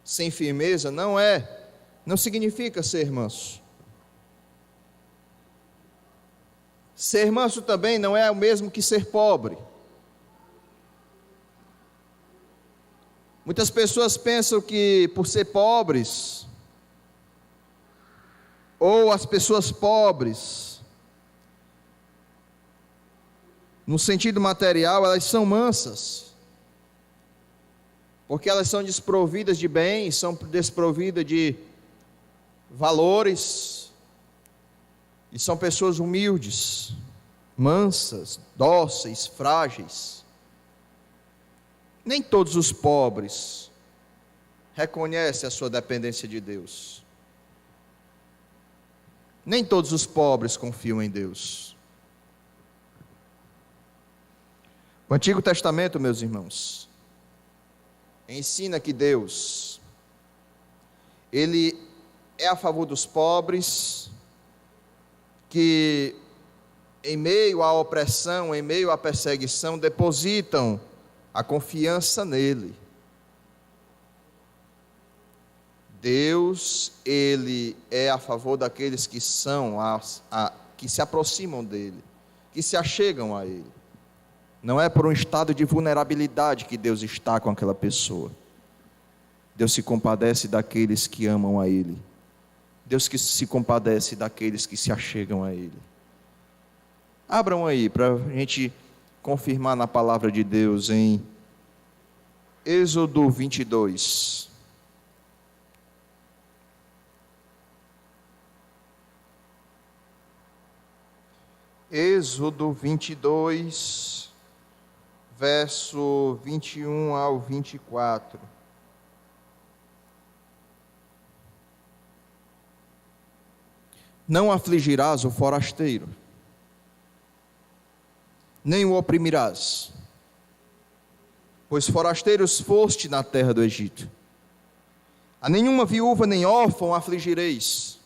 Speaker 3: sem firmeza, não significa ser manso. Ser manso também não é o mesmo que ser pobre. Muitas pessoas pensam que por ser pobres, ou as pessoas pobres, no sentido material, elas são mansas, porque elas são desprovidas de bens, são desprovidas de valores, e são pessoas humildes, mansas, dóceis, frágeis. Nem todos os pobres reconhecem a sua dependência de Deus. Nem todos os pobres confiam em Deus. O Antigo Testamento, meus irmãos, ensina que Deus, Ele é a favor dos pobres, que em meio à opressão, em meio à perseguição, depositam a confiança nele. Deus, Ele é a favor daqueles que que se aproximam dele, que se achegam a Ele. Não é por um estado de vulnerabilidade que Deus está com aquela pessoa. Deus se compadece daqueles que amam a Ele. Deus que se compadece daqueles que se achegam a Ele. Abram aí para a gente confirmar na palavra de Deus em Êxodo 22. Êxodo 22, verso 21 ao 24. Não afligirás o forasteiro, nem o oprimirás, pois forasteiros foste na terra do Egito. A nenhuma viúva nem órfão afligireis.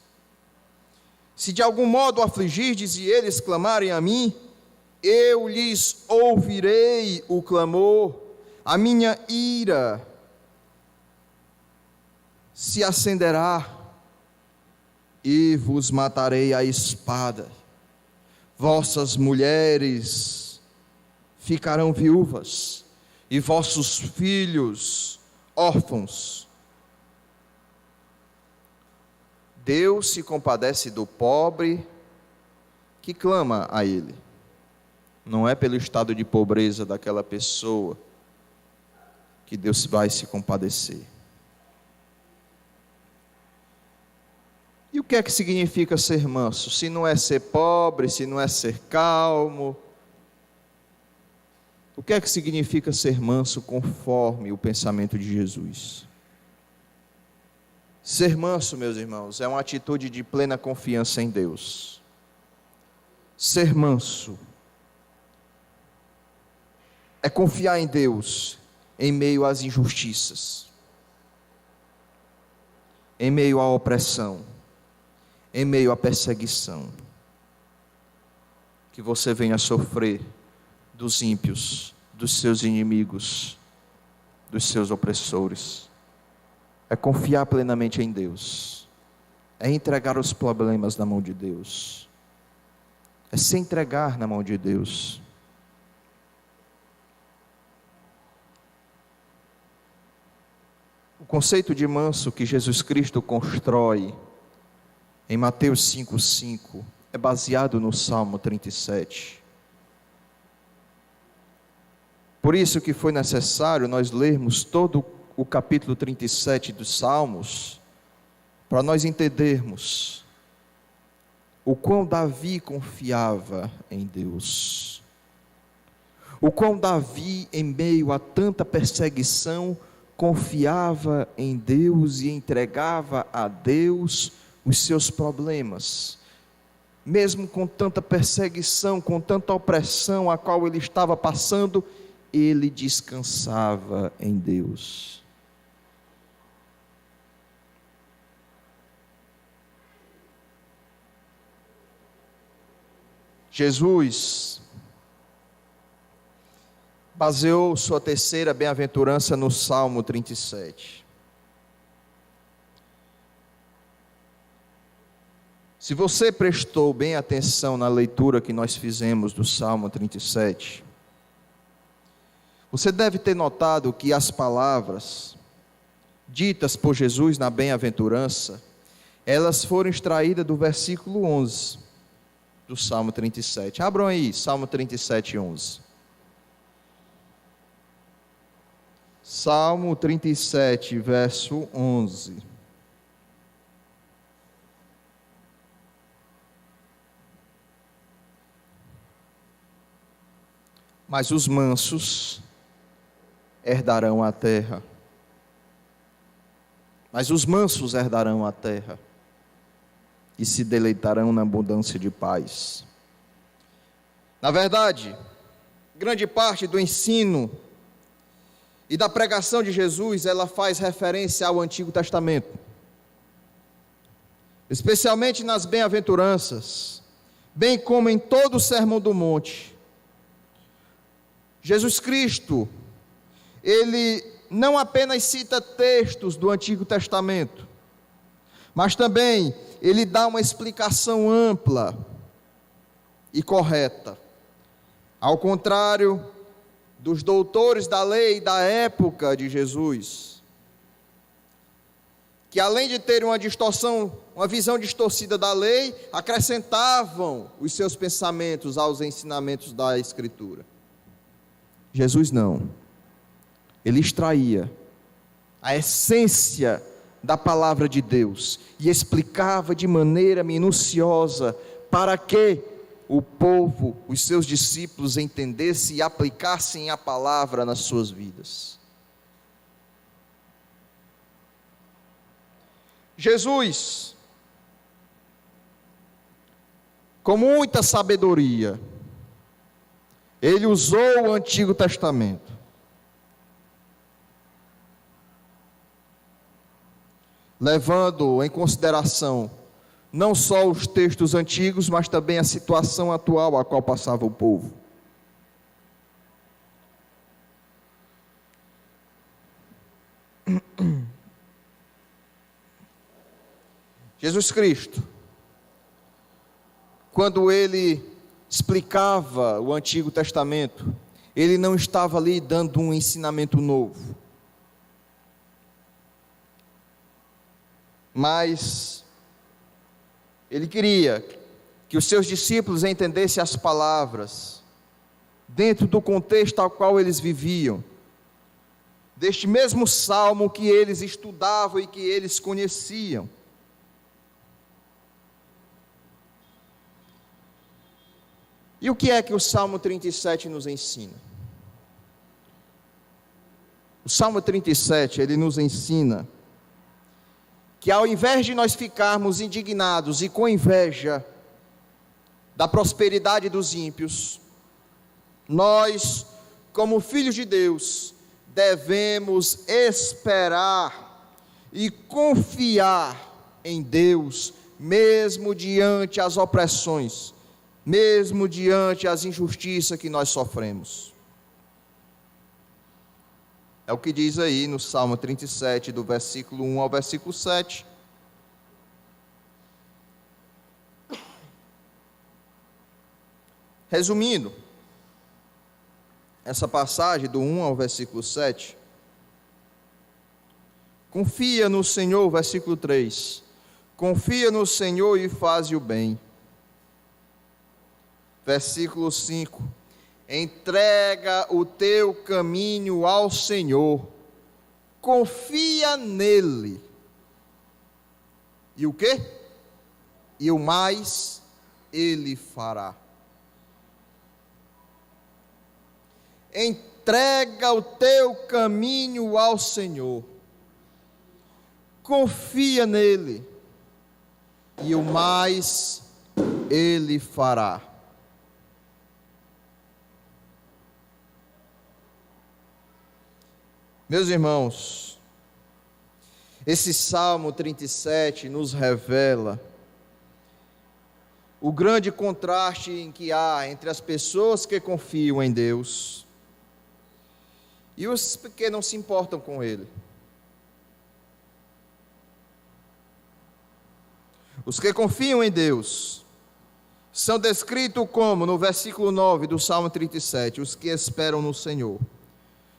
Speaker 3: Se de algum modo afligirdes e eles clamarem a mim,
Speaker 5: eu lhes ouvirei o clamor, a minha ira se acenderá e vos matarei a espada. Vossas mulheres ficarão viúvas e vossos filhos órfãos. Deus se compadece do pobre que clama a Ele. Não é pelo estado de pobreza daquela pessoa que Deus vai se compadecer. E o que é que significa ser manso? Se não é ser pobre, se não é ser calmo. O que é que significa ser manso conforme o pensamento de Jesus? Ser manso, meus irmãos, é uma atitude de plena confiança em Deus. Ser manso é confiar em Deus em meio às injustiças, em meio à opressão, em meio à perseguição que você venha sofrer dos ímpios, dos seus inimigos, dos seus opressores. É confiar plenamente em Deus, é entregar os problemas na mão de Deus, é se entregar na mão de Deus. O conceito de manso que Jesus Cristo constrói em Mateus 5,5 é baseado no Salmo 37. Por isso que foi necessário nós lermos todo o capítulo 37 dos Salmos, para nós entendermos o quão Davi confiava em Deus, o quão Davi, em meio a tanta perseguição, confiava em Deus e entregava a Deus os seus problemas, mesmo com tanta perseguição, com tanta opressão a qual ele estava passando, ele descansava em Deus. Jesus baseou sua terceira bem-aventurança no Salmo 37. Se você prestou bem atenção na leitura que nós fizemos do Salmo 37, você deve ter notado que as palavras ditas por Jesus na bem-aventurança, elas foram extraídas do versículo 11 do Salmo 37. Abram aí, Salmo 37, 11. Salmo 37, verso 11. Mas os mansos herdarão a terra. Mas os mansos herdarão a terra e se deleitarão na abundância de paz. Na verdade, grande parte do ensino e da pregação de Jesus, ela faz referência ao Antigo Testamento, especialmente nas bem-aventuranças, bem como em todo o Sermão do Monte. Jesus Cristo, ele não apenas cita textos do Antigo Testamento, mas também ele dá uma explicação ampla e correta. Ao contrário dos doutores da lei da época de Jesus, que além de terem uma distorção, uma visão distorcida da lei, acrescentavam os seus pensamentos aos ensinamentos da Escritura. Jesus não. Ele extraía a essência da palavra de Deus e explicava de maneira minuciosa para que o povo, os seus discípulos entendessem e aplicassem a palavra nas suas vidas. Jesus, com muita sabedoria, ele usou o Antigo Testamento levando em consideração não só os textos antigos, mas também a situação atual a qual passava o povo. Jesus Cristo, quando ele explicava o Antigo Testamento, ele não estava ali dando um ensinamento novo, mas ele queria que os seus discípulos entendessem as palavras dentro do contexto ao qual eles viviam, deste mesmo salmo que eles estudavam e que eles conheciam. E o que é que o Salmo 37 nos ensina? O Salmo 37, ele nos ensina que ao invés de nós ficarmos indignados e com inveja da prosperidade dos ímpios, nós, como filhos de Deus, devemos esperar e confiar em Deus, mesmo diante as opressões, mesmo diante as injustiças que nós sofremos. É o que diz aí no Salmo 37, do versículo 1 ao versículo 7. Resumindo, essa passagem do 1 ao versículo 7, confia no Senhor, versículo 3, confia no Senhor e faze o bem. Versículo 5, entrega o teu caminho ao Senhor, confia nele. E o quê? E o mais ele fará. Entrega o teu caminho ao Senhor, confia nele, e o mais ele fará. Meus irmãos, esse Salmo 37 nos revela o grande contraste em que há entre as pessoas que confiam em Deus e os que não se importam com Ele. Os que confiam em Deus são descritos como, no versículo 9 do Salmo 37, os que esperam no Senhor.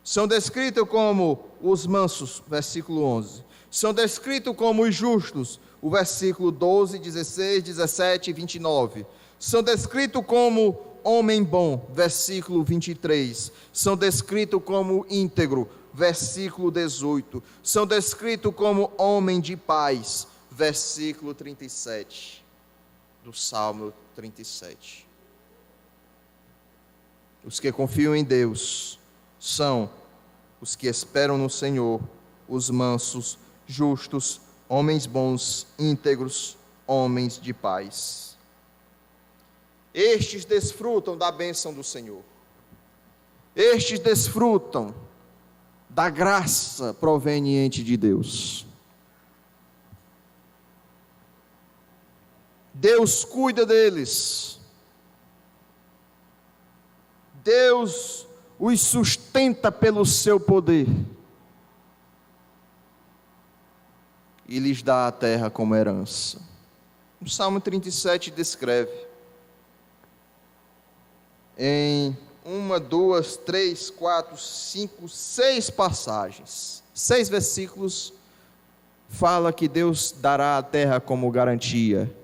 Speaker 5: São descritos como os mansos, versículo 11. São descritos como os justos, o versículo 12, 16, 17 e 29. São descritos como homem bom, versículo 23. São descritos como íntegro, versículo 18. São descritos como homem de paz, versículo 37 do Salmo 37. Os que confiam em Deus são os que esperam no Senhor, os mansos, justos, homens bons, íntegros, homens de paz. Estes desfrutam da bênção do Senhor. Estes desfrutam da graça proveniente de Deus. Deus cuida deles. Deus os sustenta pelo seu poder e lhes dá a terra como herança. O Salmo 37 descreve em 1, 2, 3, 4, 5, 6 passagens, 6 versículos, fala que Deus dará a terra como garantia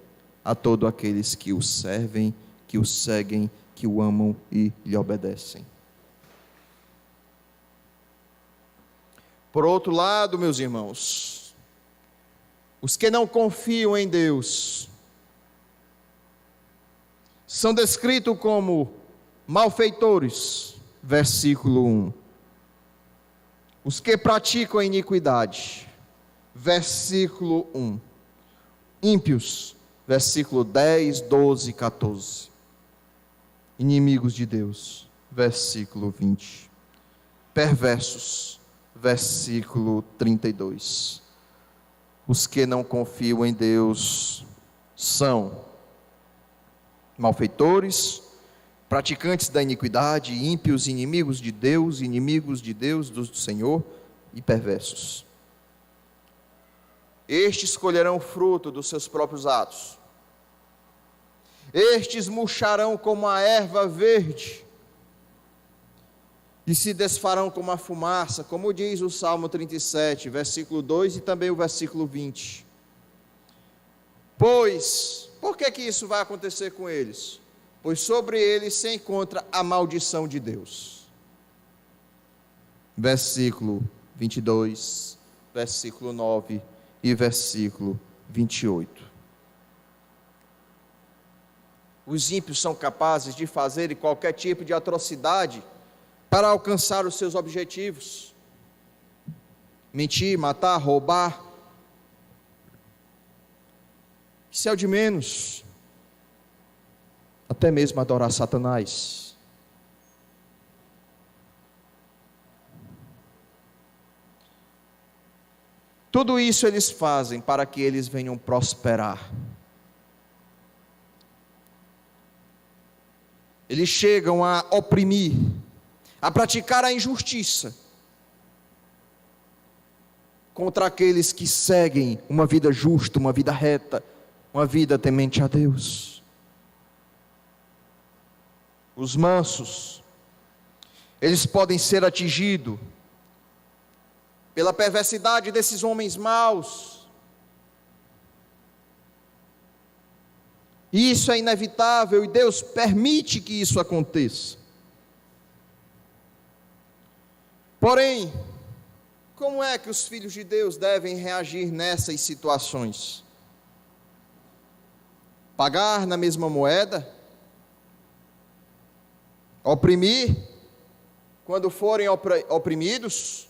Speaker 5: a todos aqueles que o servem, que o seguem, que o amam e lhe obedecem. Por outro lado, meus irmãos, os que não confiam em Deus são descritos como malfeitores, versículo 1. Os que praticam a iniquidade, versículo 1. Ímpios, versículo 10, 12 e 14. Inimigos de Deus, versículo 20. Perversos, versículo 32. Os que não confiam em Deus são malfeitores, praticantes da iniquidade, ímpios, inimigos de Deus do Senhor e perversos. estes colherão o fruto dos seus próprios atos. Estes murcharão como a erva verde e se desfarão como a fumaça, como diz o Salmo 37, versículo 2 e também o versículo 20. Pois, por que isso vai acontecer com eles? Pois sobre eles se encontra a maldição de Deus. Versículo 22, versículo 9 e versículo 28. Os ímpios são capazes de fazer qualquer tipo de atrocidade para alcançar os seus objetivos. Mentir, matar, roubar. Isso é o de menos. Até mesmo adorar Satanás. Tudo isso eles fazem para que eles venham prosperar. Eles chegam a oprimir, a praticar a injustiça contra aqueles que seguem uma vida justa, uma vida reta, uma vida temente a Deus. Os mansos, eles podem ser atingidos pela perversidade desses homens maus. Isso é inevitável e Deus permite que isso aconteça. Porém, como é que os filhos de Deus devem reagir nessas situações? Pagar na mesma moeda? Oprimir quando forem oprimidos?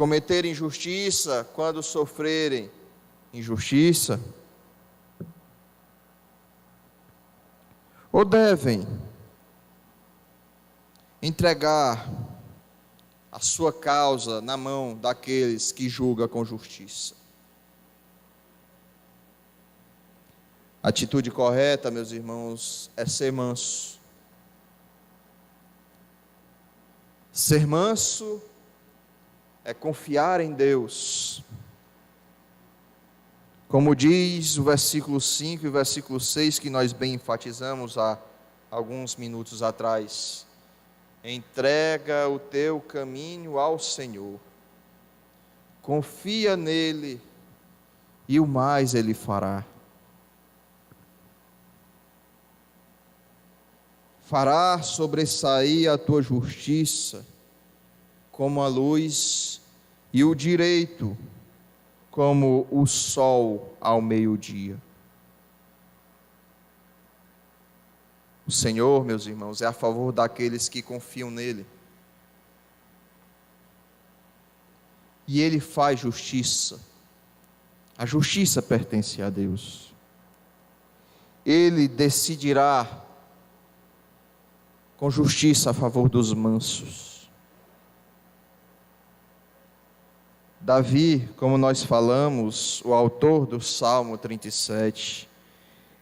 Speaker 5: Cometer injustiça quando sofrerem injustiça? Ou devem entregar a sua causa na mão daqueles que julgam com justiça? A atitude correta, meus irmãos, é ser manso. Ser manso é confiar em Deus. Como diz o versículo 5 e o versículo 6, que nós bem enfatizamos há alguns minutos atrás. Entrega o teu caminho ao Senhor. Confia nele e o mais ele fará. Fará sobressair a tua justiça como a luz e o direito como o sol ao meio-dia. O Senhor, meus irmãos, é a favor daqueles que confiam nele. E ele faz justiça. A justiça pertence a Deus. Ele decidirá com justiça a favor dos mansos. Davi, como nós falamos, o autor do Salmo 37,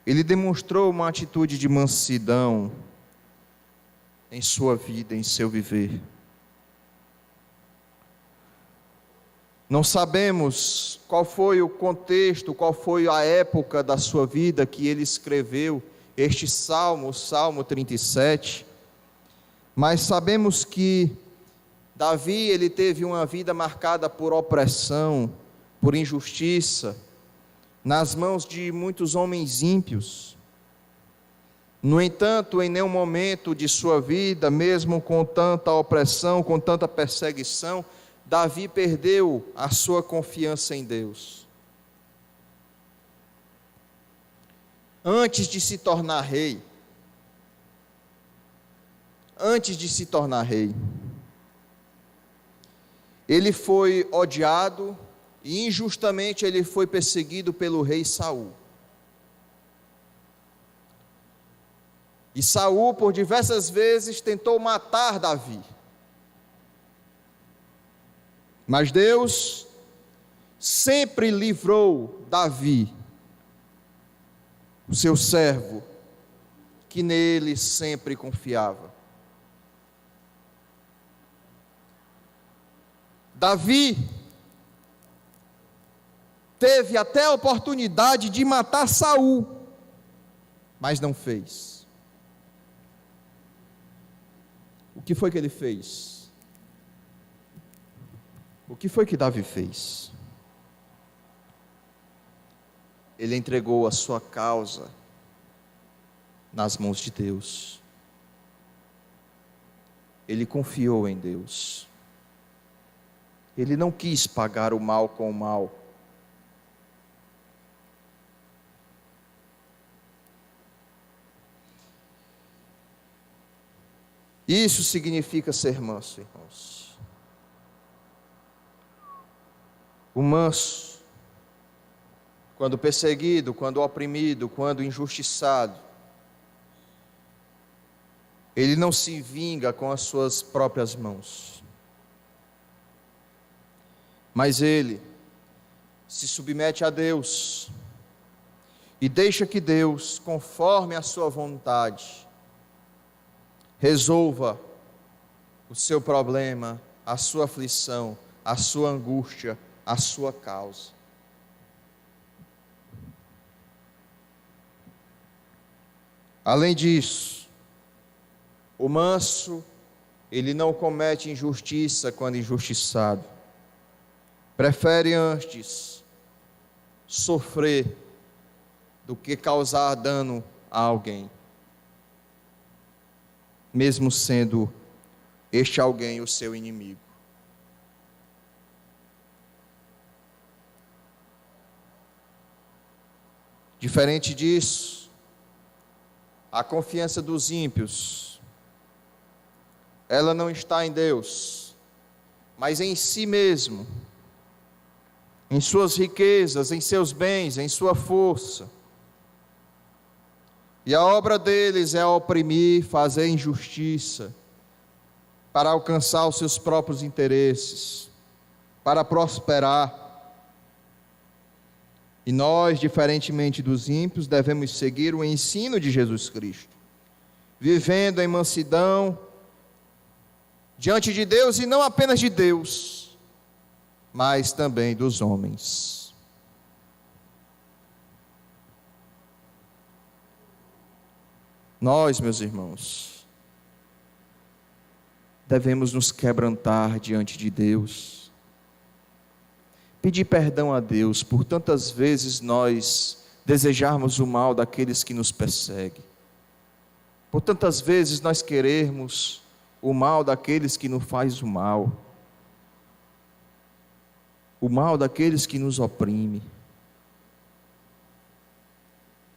Speaker 5: ele demonstrou uma atitude de mansidão em sua vida, em seu viver. Não sabemos qual foi o contexto, qual foi a época da sua vida que ele escreveu este Salmo, o Salmo 37, mas sabemos que Davi, ele teve uma vida marcada por opressão, por injustiça, nas mãos de muitos homens ímpios. No entanto, em nenhum momento de sua vida, mesmo com tanta opressão, com tanta perseguição, Davi perdeu a sua confiança em Deus. Antes de se tornar rei, ele foi odiado e injustamente ele foi perseguido pelo rei Saul. E Saul, por diversas vezes, tentou matar Davi. Mas Deus sempre livrou Davi, o seu servo, que nele sempre confiava. Davi teve até a oportunidade de matar Saul, mas não fez. O que foi que ele fez? O que foi que Davi fez? Ele entregou a sua causa nas mãos de Deus. Ele confiou em Deus. Ele não quis pagar o mal com o mal. Isso significa ser manso, irmãos. O manso, quando perseguido, quando oprimido, quando injustiçado, ele não se vinga com as suas próprias mãos, mas ele se submete a Deus e deixa que Deus, conforme a sua vontade, resolva o seu problema, a sua aflição, a sua angústia, a sua causa. Além disso, o manso, ele não comete injustiça quando injustiçado. Prefere antes sofrer do que causar dano a alguém, mesmo sendo este alguém o seu inimigo. Diferente disso, a confiança dos ímpios, ela não está em Deus, mas em si mesmo, em suas riquezas, em seus bens, em sua força. E a obra deles é oprimir, fazer injustiça, para alcançar os seus próprios interesses, para prosperar. E nós, diferentemente dos ímpios, devemos seguir o ensino de Jesus Cristo, vivendo em mansidão diante de Deus, e não apenas de Deus, mas também dos homens. Nós, meus irmãos, devemos nos quebrantar diante de Deus, pedir perdão a Deus por tantas vezes nós desejarmos o mal daqueles que nos perseguem, por tantas vezes nós querermos o mal daqueles que nos faz o mal daqueles que nos oprimem.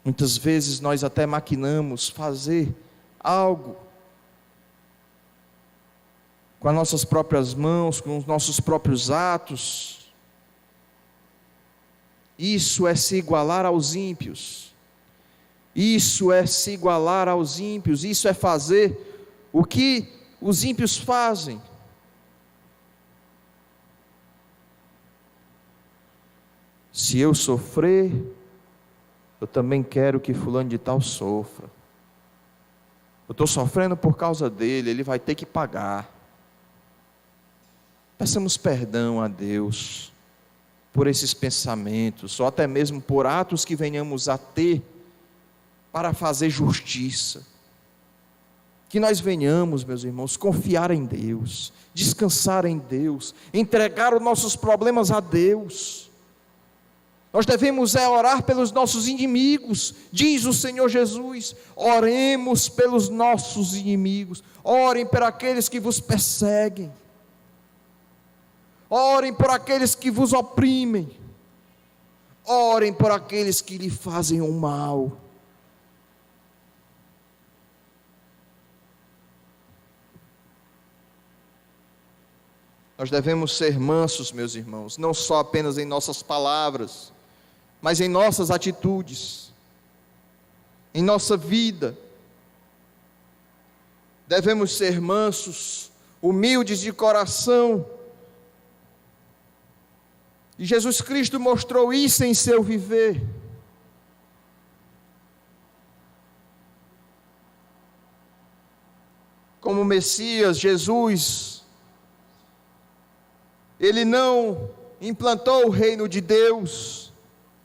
Speaker 5: Muitas vezes nós até maquinamos fazer algo com as nossas próprias mãos, com os nossos próprios atos. Isso é se igualar aos ímpios. Isso é se igualar aos ímpios. Isso é fazer o que os ímpios fazem. Se eu sofrer, eu também quero que fulano de tal sofra. Eu estou sofrendo por causa dele, ele vai ter que pagar. Peçamos perdão a Deus por esses pensamentos, ou até mesmo por atos que venhamos a ter para fazer justiça. Que nós venhamos, meus irmãos, confiar em Deus, descansar em Deus, entregar os nossos problemas a Deus. Nós devemos orar pelos nossos inimigos, diz o Senhor Jesus. Oremos pelos nossos inimigos, orem por aqueles que vos perseguem, orem por aqueles que vos oprimem, orem por aqueles que lhe fazem o mal. Nós devemos ser mansos, meus irmãos, não só apenas em nossas palavras, mas em nossas atitudes, em nossa vida. Devemos ser mansos, humildes de coração. E Jesus Cristo mostrou isso em seu viver. Como Messias, Jesus, ele não implantou o reino de Deus,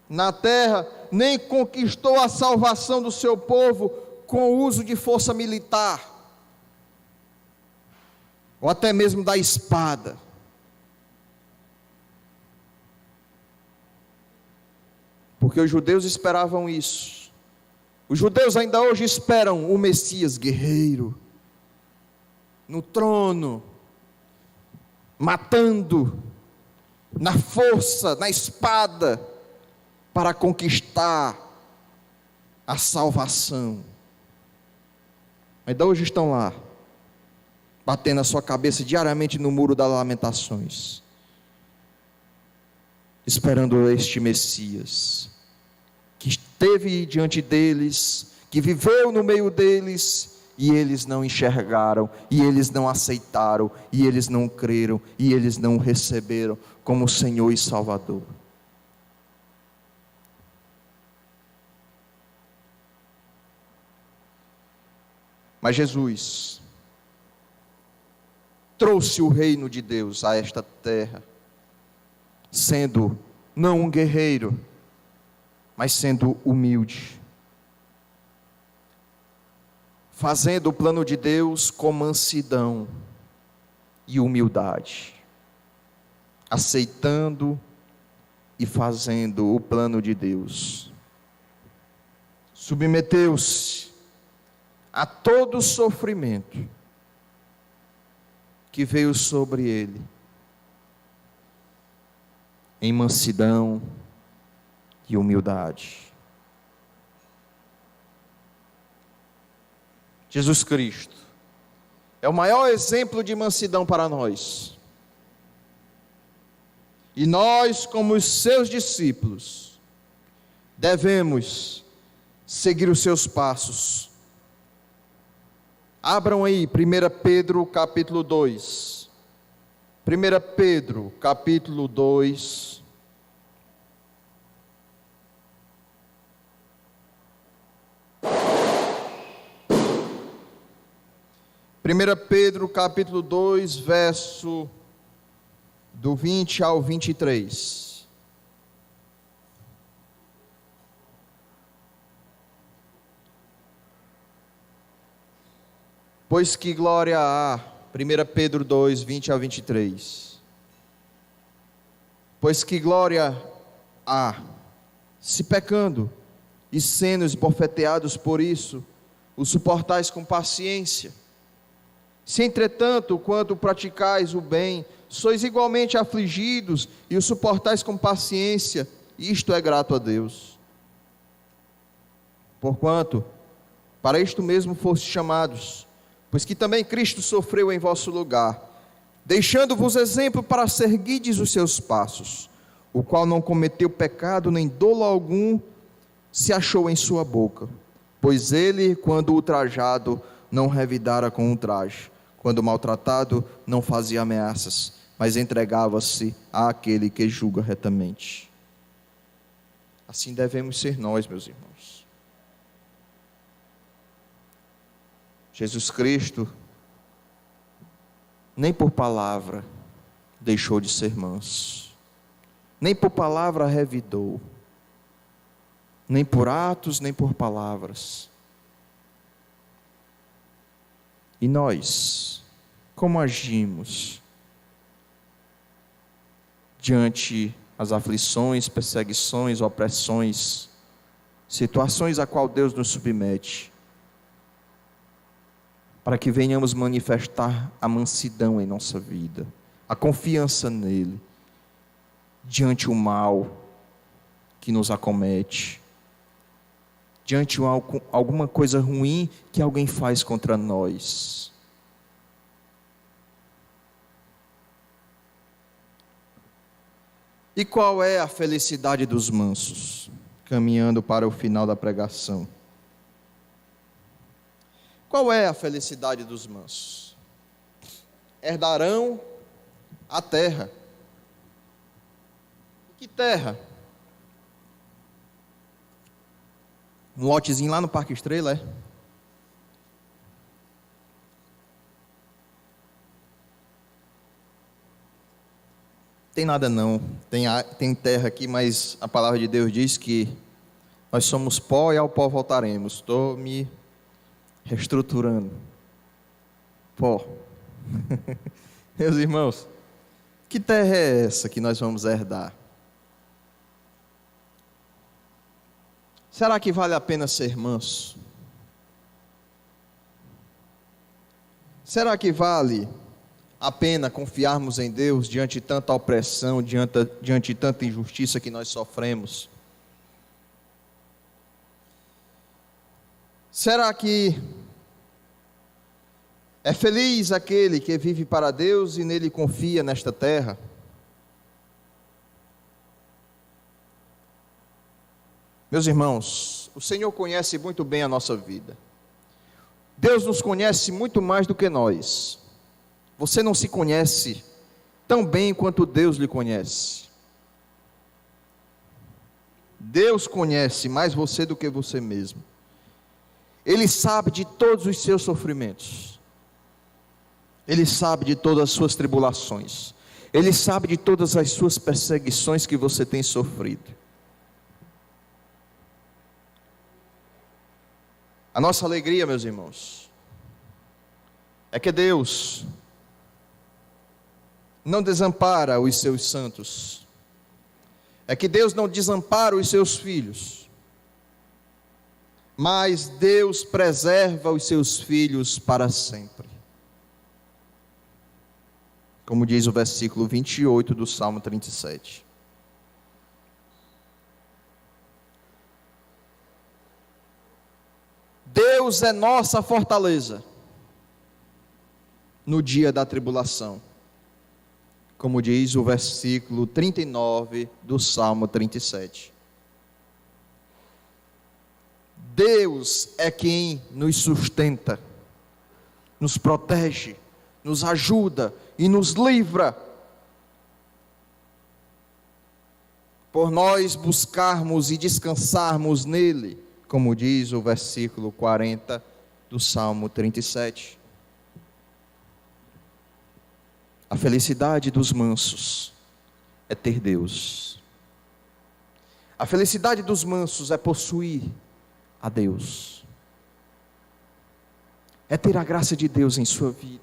Speaker 5: na terra, nem conquistou a salvação do seu povo com o uso de força militar, ou até mesmo da espada. Porque os judeus esperavam isso. Os judeus ainda hoje esperam o Messias guerreiro, no trono, matando, na força, na espada, para conquistar a salvação. Ainda hoje estão lá, batendo a sua cabeça diariamente no muro das lamentações, esperando este Messias, que esteve diante deles, que viveu no meio deles, e eles não enxergaram, e eles não aceitaram, e eles não creram, e eles não o receberam como Senhor e Salvador. Mas Jesus trouxe o reino de Deus a esta terra, sendo não um guerreiro, mas sendo humilde, fazendo o plano de Deus com mansidão e humildade, aceitando e fazendo o plano de Deus. Submeteu-se a todo o sofrimento que veio sobre ele, em mansidão e humildade. Jesus Cristo é o maior exemplo de mansidão para nós. E nós, como os seus discípulos, devemos seguir os seus passos. Abram aí 1 Pedro capítulo 2. 1 Pedro capítulo 2. Primeira Pedro capítulo 2, verso do 20 ao 23. Pois que glória há, 1 Pedro 2, 20 ao 23. Pois que glória há, se pecando e sendo esbofeteados por isso, o suportais com paciência. Se entretanto, quando praticais o bem, sois igualmente afligidos e o suportais com paciência, isto é grato a Deus. Porquanto, para isto mesmo fostes chamados, pois que também Cristo sofreu em vosso lugar, deixando-vos exemplo para seguirdes os seus passos, o qual não cometeu pecado nem dolo algum se achou em sua boca, pois ele, quando ultrajado, não revidara com ultraje, quando maltratado, não fazia ameaças, mas entregava-se àquele que julga retamente. Assim devemos ser nós, meus irmãos. Jesus Cristo, nem por palavra deixou de ser manso, nem por palavra revidou, nem por atos, nem por palavras. E nós, como agimos diante as aflições, perseguições, opressões, situações a qual Deus nos submete, para que venhamos manifestar a mansidão em nossa vida, a confiança nele, diante o mal que nos acomete, diante de alguma coisa ruim que alguém faz contra nós. E qual é a felicidade dos mansos? Caminhando para o final da pregação. Qual é a felicidade dos mansos? Herdarão a terra. Que terra? Um lotezinho lá no Parque Estrela, é? Tem nada não, tem terra aqui, mas a palavra de Deus diz que nós somos pó e ao pó voltaremos. Estou me reestruturando. Pó. Meus irmãos, que terra é essa que nós vamos herdar? Será que vale a pena ser manso? Será que vale a pena confiarmos em Deus diante de tanta opressão, diante de tanta injustiça que nós sofremos? Será que é feliz aquele que vive para Deus e nele confia nesta terra? Meus irmãos, o Senhor conhece muito bem a nossa vida. Deus nos conhece muito mais do que nós. Você não se conhece tão bem quanto Deus lhe conhece. Deus conhece mais você do que você mesmo. Ele sabe de todos os seus sofrimentos. Ele sabe de todas as suas tribulações. Ele sabe de todas as suas perseguições que você tem sofrido. A nossa alegria, meus irmãos, é que Deus não desampara os seus santos. É que Deus não desampara os seus filhos. Mas Deus preserva os seus filhos para sempre. Como diz o versículo 28 do Salmo 37. Deus é nossa fortaleza no dia da tribulação, como diz o versículo 39 do Salmo 37. Deus é quem nos sustenta, nos protege, nos ajuda e nos livra, por nós buscarmos e descansarmos nele, como diz o versículo 40 do Salmo 37. A felicidade dos mansos é ter Deus. A felicidade dos mansos é possuir a Deus. É ter a graça de Deus em sua vida.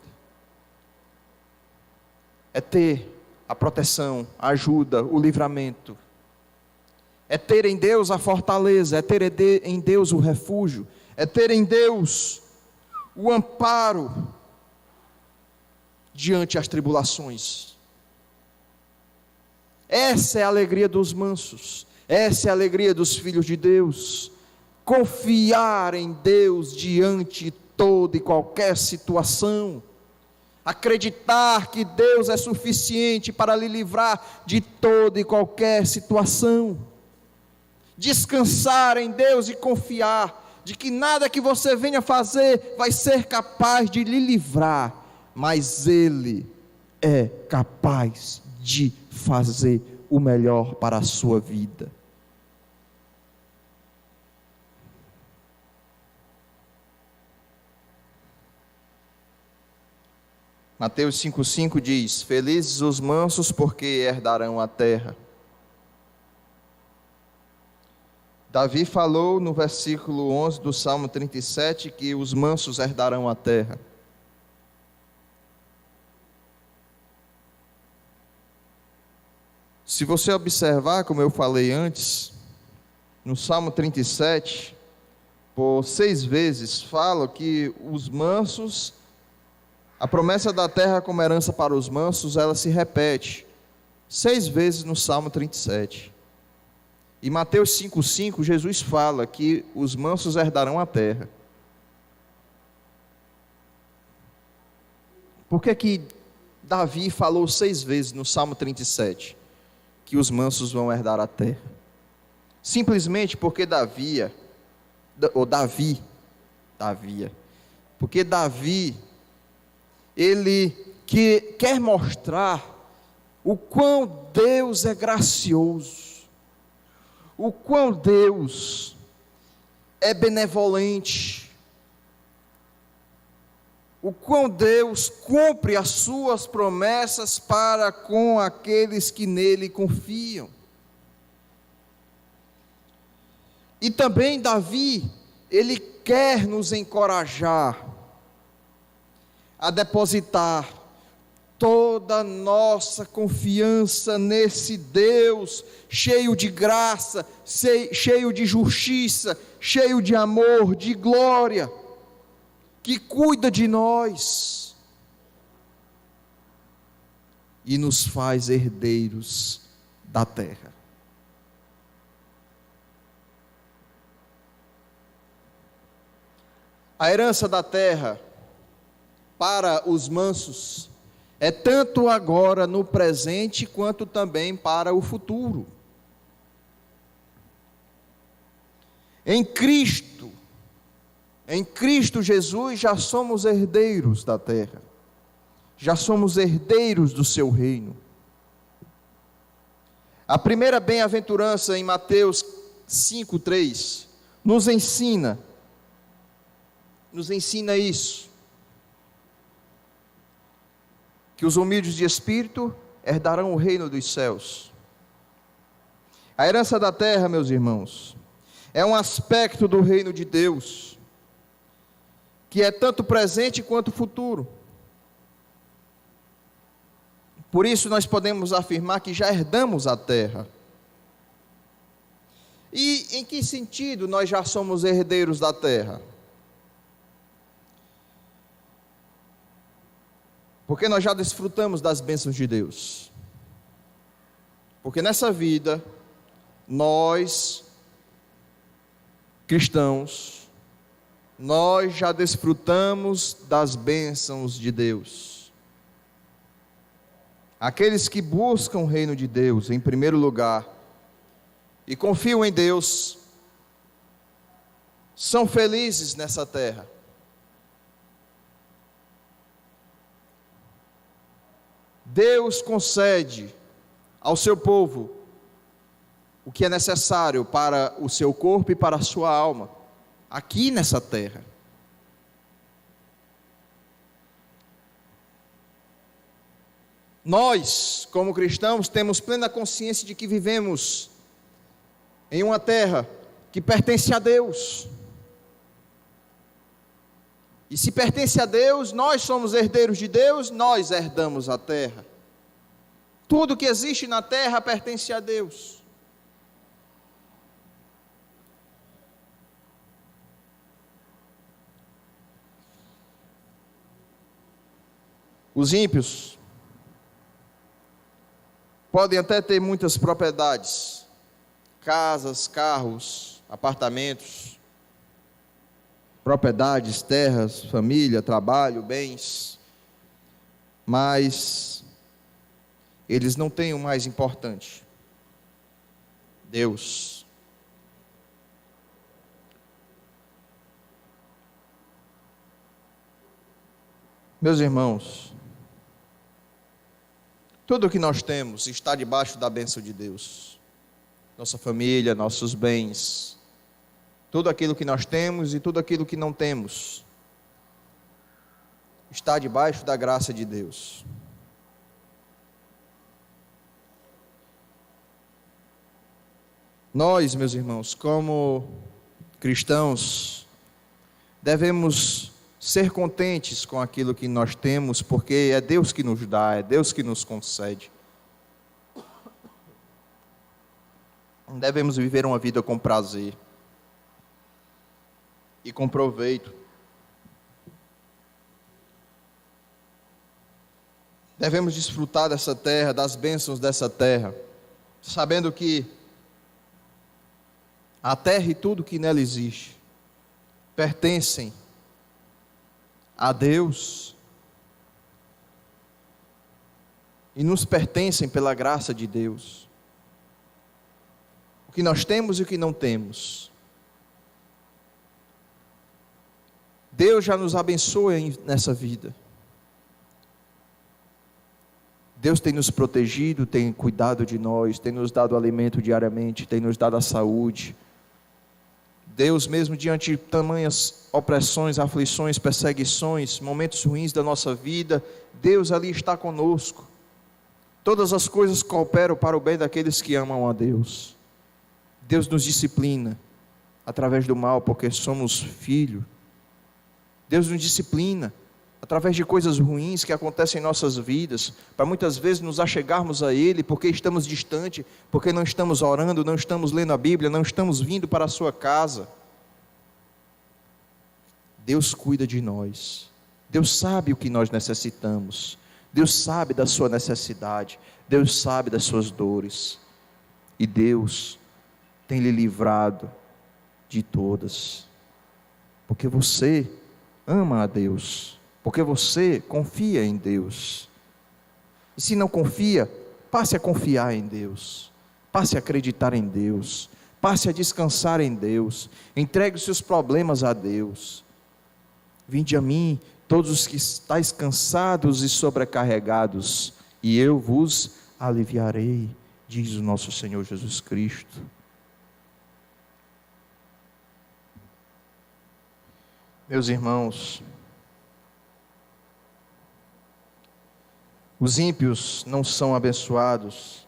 Speaker 5: É ter a proteção, a ajuda, o livramento. É ter em Deus a fortaleza, é ter em Deus o refúgio, é ter em Deus o amparo diante das tribulações. Essa é a alegria dos mansos, essa é a alegria dos filhos de Deus. Confiar em Deus diante de toda e qualquer situação. Acreditar que Deus é suficiente para lhe livrar de toda e qualquer situação. Descansar em Deus e confiar de que nada que você venha fazer vai ser capaz de lhe livrar, mas Ele é capaz de fazer o melhor para a sua vida. Mateus 5,5 diz: felizes os mansos, porque herdarão a terra. Davi falou no versículo 11 do Salmo 37 que os mansos herdarão a terra. Se você observar, como eu falei antes, no Salmo 37, por 6 vezes fala que os mansos, a promessa da terra como herança para os mansos, ela se repete 6 vezes no Salmo 37. E Mateus 5,5, Jesus fala que os mansos herdarão a terra. Por que Davi falou 6 vezes no Salmo 37 que os mansos vão herdar a terra? Simplesmente porque Davi, ele quer mostrar o quão Deus é gracioso, o quão Deus é benevolente, o quão Deus cumpre as suas promessas para com aqueles que nele confiam. E também Davi, ele quer nos encorajar a depositar toda a nossa confiança nesse Deus, cheio de graça, cheio de justiça, cheio de amor, de glória, que cuida de nós e nos faz herdeiros da terra. A herança da terra para os mansos é tanto agora no presente quanto também para o futuro. Em Cristo Jesus já somos herdeiros da terra, já somos herdeiros do seu reino. A primeira bem-aventurança em Mateus 5:3 nos ensina isso, que os humildes de espírito herdarão o reino dos céus. A herança da terra, meus irmãos, é um aspecto do reino de Deus, que é tanto presente quanto futuro. Por isso nós podemos afirmar que já herdamos a terra. E em que sentido nós já somos herdeiros da terra? Porque nós já desfrutamos das bênçãos de Deus. Porque nessa vida, nós, cristãos, nós já desfrutamos das bênçãos de Deus. Aqueles que buscam o reino de Deus em primeiro lugar e confiam em Deus, são felizes nessa terra. Deus concede ao seu povo o que é necessário para o seu corpo e para a sua alma, aqui nessa terra. Nós, como cristãos, temos plena consciência de que vivemos em uma terra que pertence a Deus. E se pertence a Deus, nós somos herdeiros de Deus, nós herdamos a terra. Tudo que existe na terra pertence a Deus. Os ímpios podem até ter muitas propriedades, casas, carros, apartamentos, propriedades, terras, família, trabalho, bens, mas eles não têm o mais importante: Deus. Meus irmãos, tudo o que nós temos está debaixo da bênção de Deus. Nossa família, nossos bens, tudo aquilo que nós temos e tudo aquilo que não temos está debaixo da graça de Deus. Nós, meus irmãos, como cristãos, devemos ser contentes com aquilo que nós temos, porque é Deus que nos dá, é Deus que nos concede. Devemos viver uma vida com prazer e com proveito. Devemos desfrutar dessa terra, das bênçãos dessa terra, sabendo que a terra e tudo que nela existe pertencem a Deus e nos pertencem pela graça de Deus. O que nós temos e o que não temos, Deus já nos abençoa nessa vida. Deus tem nos protegido, tem cuidado de nós, tem nos dado alimento diariamente, tem nos dado a saúde. Deus, mesmo diante de tamanhas opressões, aflições, perseguições, momentos ruins da nossa vida, Deus ali está conosco. Todas as coisas cooperam para o bem daqueles que amam a Deus. Deus nos disciplina através do mal, porque somos filhos. Deus nos disciplina através de coisas ruins que acontecem em nossas vidas, para muitas vezes nos achegarmos a Ele, porque estamos distante, porque não estamos orando, não estamos lendo a Bíblia, não estamos vindo para a sua casa. Deus cuida de nós. Deus sabe o que nós necessitamos. Deus sabe da sua necessidade. Deus sabe das suas dores. E Deus tem lhe livrado de todas. Porque você ama a Deus. Porque você confia em Deus. E se não confia, passe a confiar em Deus. Passe a acreditar em Deus. Passe a descansar em Deus. Entregue os seus problemas a Deus. Vinde a mim, todos os que estáis cansados e sobrecarregados, e eu vos aliviarei, diz o nosso Senhor Jesus Cristo. Meus irmãos, os ímpios não são abençoados,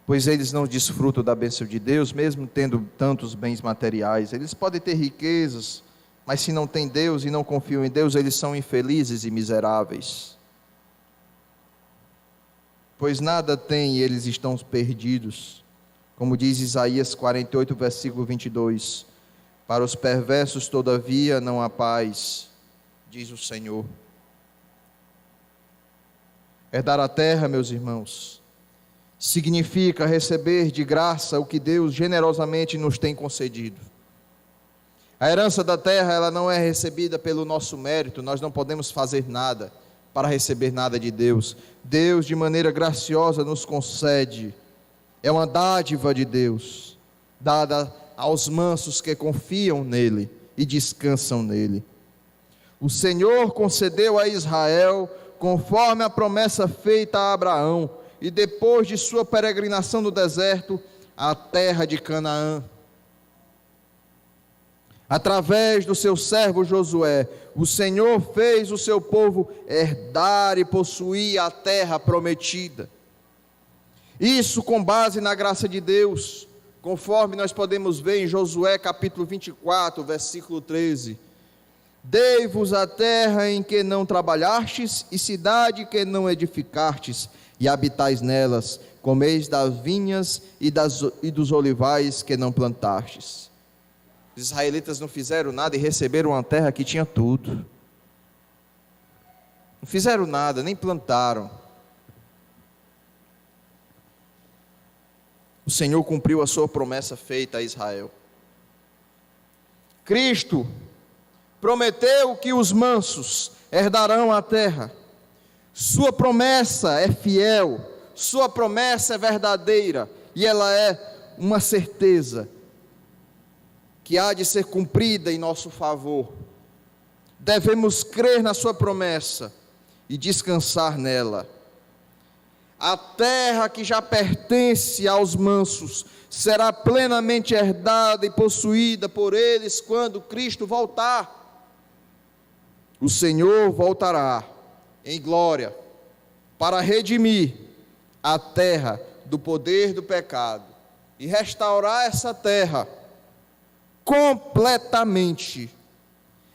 Speaker 5: pois eles não desfrutam da bênção de Deus, mesmo tendo tantos bens materiais. Eles podem ter riquezas, mas se não têm Deus e não confiam em Deus, eles são infelizes e miseráveis. Pois nada têm e eles estão perdidos. Como diz Isaías 48, versículo 22. Para os perversos, todavia, não há paz, diz o Senhor. Herdar a terra, meus irmãos, significa receber de graça o que Deus generosamente nos tem concedido. A herança da terra, ela não é recebida pelo nosso mérito, nós não podemos fazer nada para receber nada de Deus. Deus, de maneira graciosa, nos concede. É uma dádiva de Deus, dada aos mansos que confiam nele e descansam nele. O Senhor concedeu a Israel, conforme a promessa feita a Abraão, e depois de sua peregrinação no deserto, a terra de Canaã. Através do seu servo Josué, o Senhor fez o seu povo herdar e possuir a terra prometida. Isso com base na graça de Deus, conforme nós podemos ver em Josué capítulo 24, versículo 13. Dei-vos a terra em que não trabalhastes, e cidade que não edificastes, e habitais nelas, comeis das vinhas e dos olivais que não plantastes. Os israelitas não fizeram nada e receberam uma terra que tinha tudo. Não fizeram nada, nem plantaram. O Senhor cumpriu a sua promessa feita a Israel. Cristo prometeu que os mansos herdarão a terra. Sua promessa é fiel, sua promessa é verdadeira, e ela é uma certeza que há de ser cumprida em nosso favor. Devemos crer na sua promessa e descansar nela. A terra que já pertence aos mansos será plenamente herdada e possuída por eles quando Cristo voltar. O Senhor voltará em glória para redimir a terra do poder do pecado e restaurar essa terra completamente,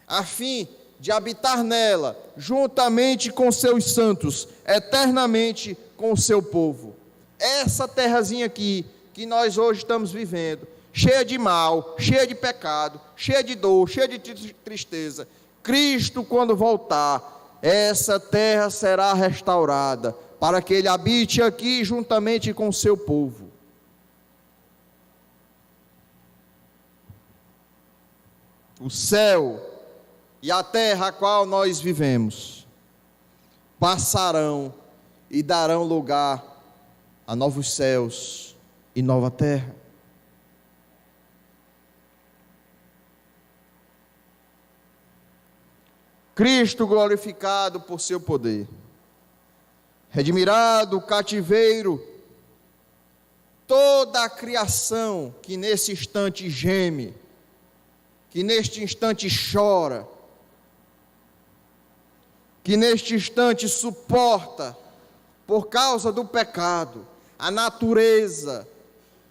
Speaker 5: a fim de habitar nela, juntamente com seus santos, eternamente com o seu povo. Essa terrazinha aqui, que nós hoje estamos vivendo, cheia de mal, cheia de pecado, cheia de dor, cheia de tristeza, Cristo, quando voltar, essa terra será restaurada, para que Ele habite aqui juntamente com o seu povo. O céu e a terra a qual nós vivemos passarão e darão lugar a novos céus e nova terra. Cristo glorificado por seu poder, redimirá do cativeiro toda a criação que nesse instante geme, que neste instante chora, que neste instante suporta por causa do pecado. A natureza,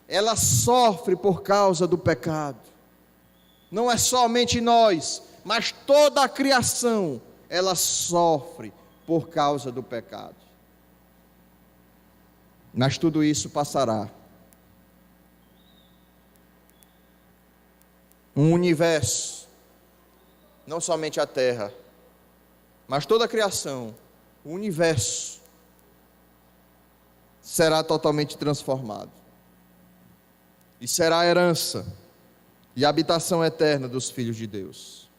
Speaker 5: ela sofre por causa do pecado. Não é somente nós, mas toda a criação, ela sofre por causa do pecado. Mas tudo isso passará. Um universo, não somente a terra, mas toda a criação, o universo, será totalmente transformado. E será a herança e a habitação eterna dos filhos de Deus.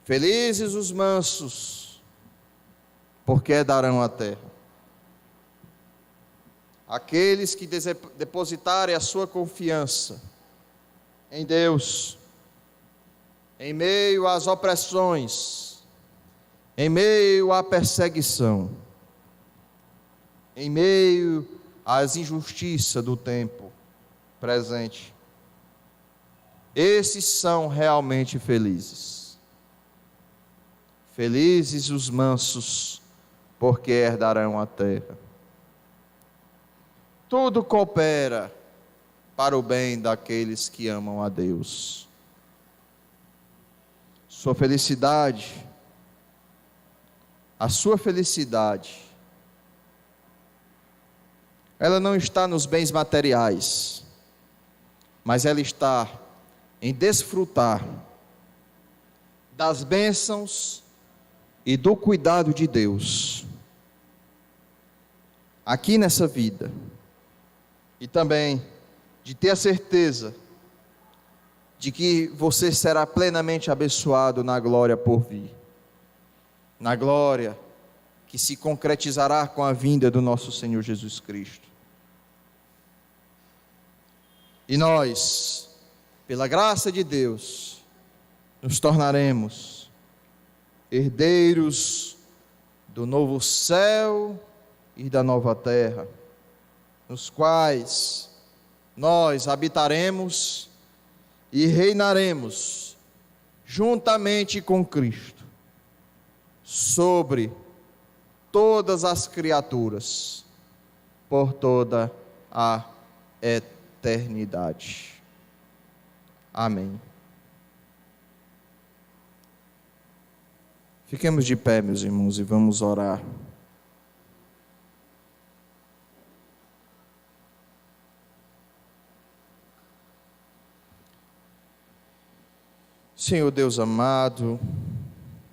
Speaker 5: Felizes os mansos, porque herdarão a terra. Aqueles que depositarem a sua confiança em Deus, em meio às opressões, em meio à perseguição, em meio às injustiças do tempo presente, esses são realmente felizes. Felizes os mansos, porque herdarão a terra. Tudo coopera para o bem daqueles que amam a Deus. Sua felicidade, a sua felicidade, ela não está nos bens materiais, mas ela está em desfrutar das bênçãos e do cuidado de Deus, aqui nessa vida, e também de ter a certeza de que você será plenamente abençoado na glória por vir, na glória que se concretizará com a vinda do nosso Senhor Jesus Cristo. E nós, pela graça de Deus, nos tornaremos herdeiros do novo céu e da nova terra, nos quais nós habitaremos e reinaremos juntamente com Cristo sobre todas as criaturas por toda a eternidade. Amém. Fiquemos de pé, meus irmãos, e vamos orar. Senhor Deus amado,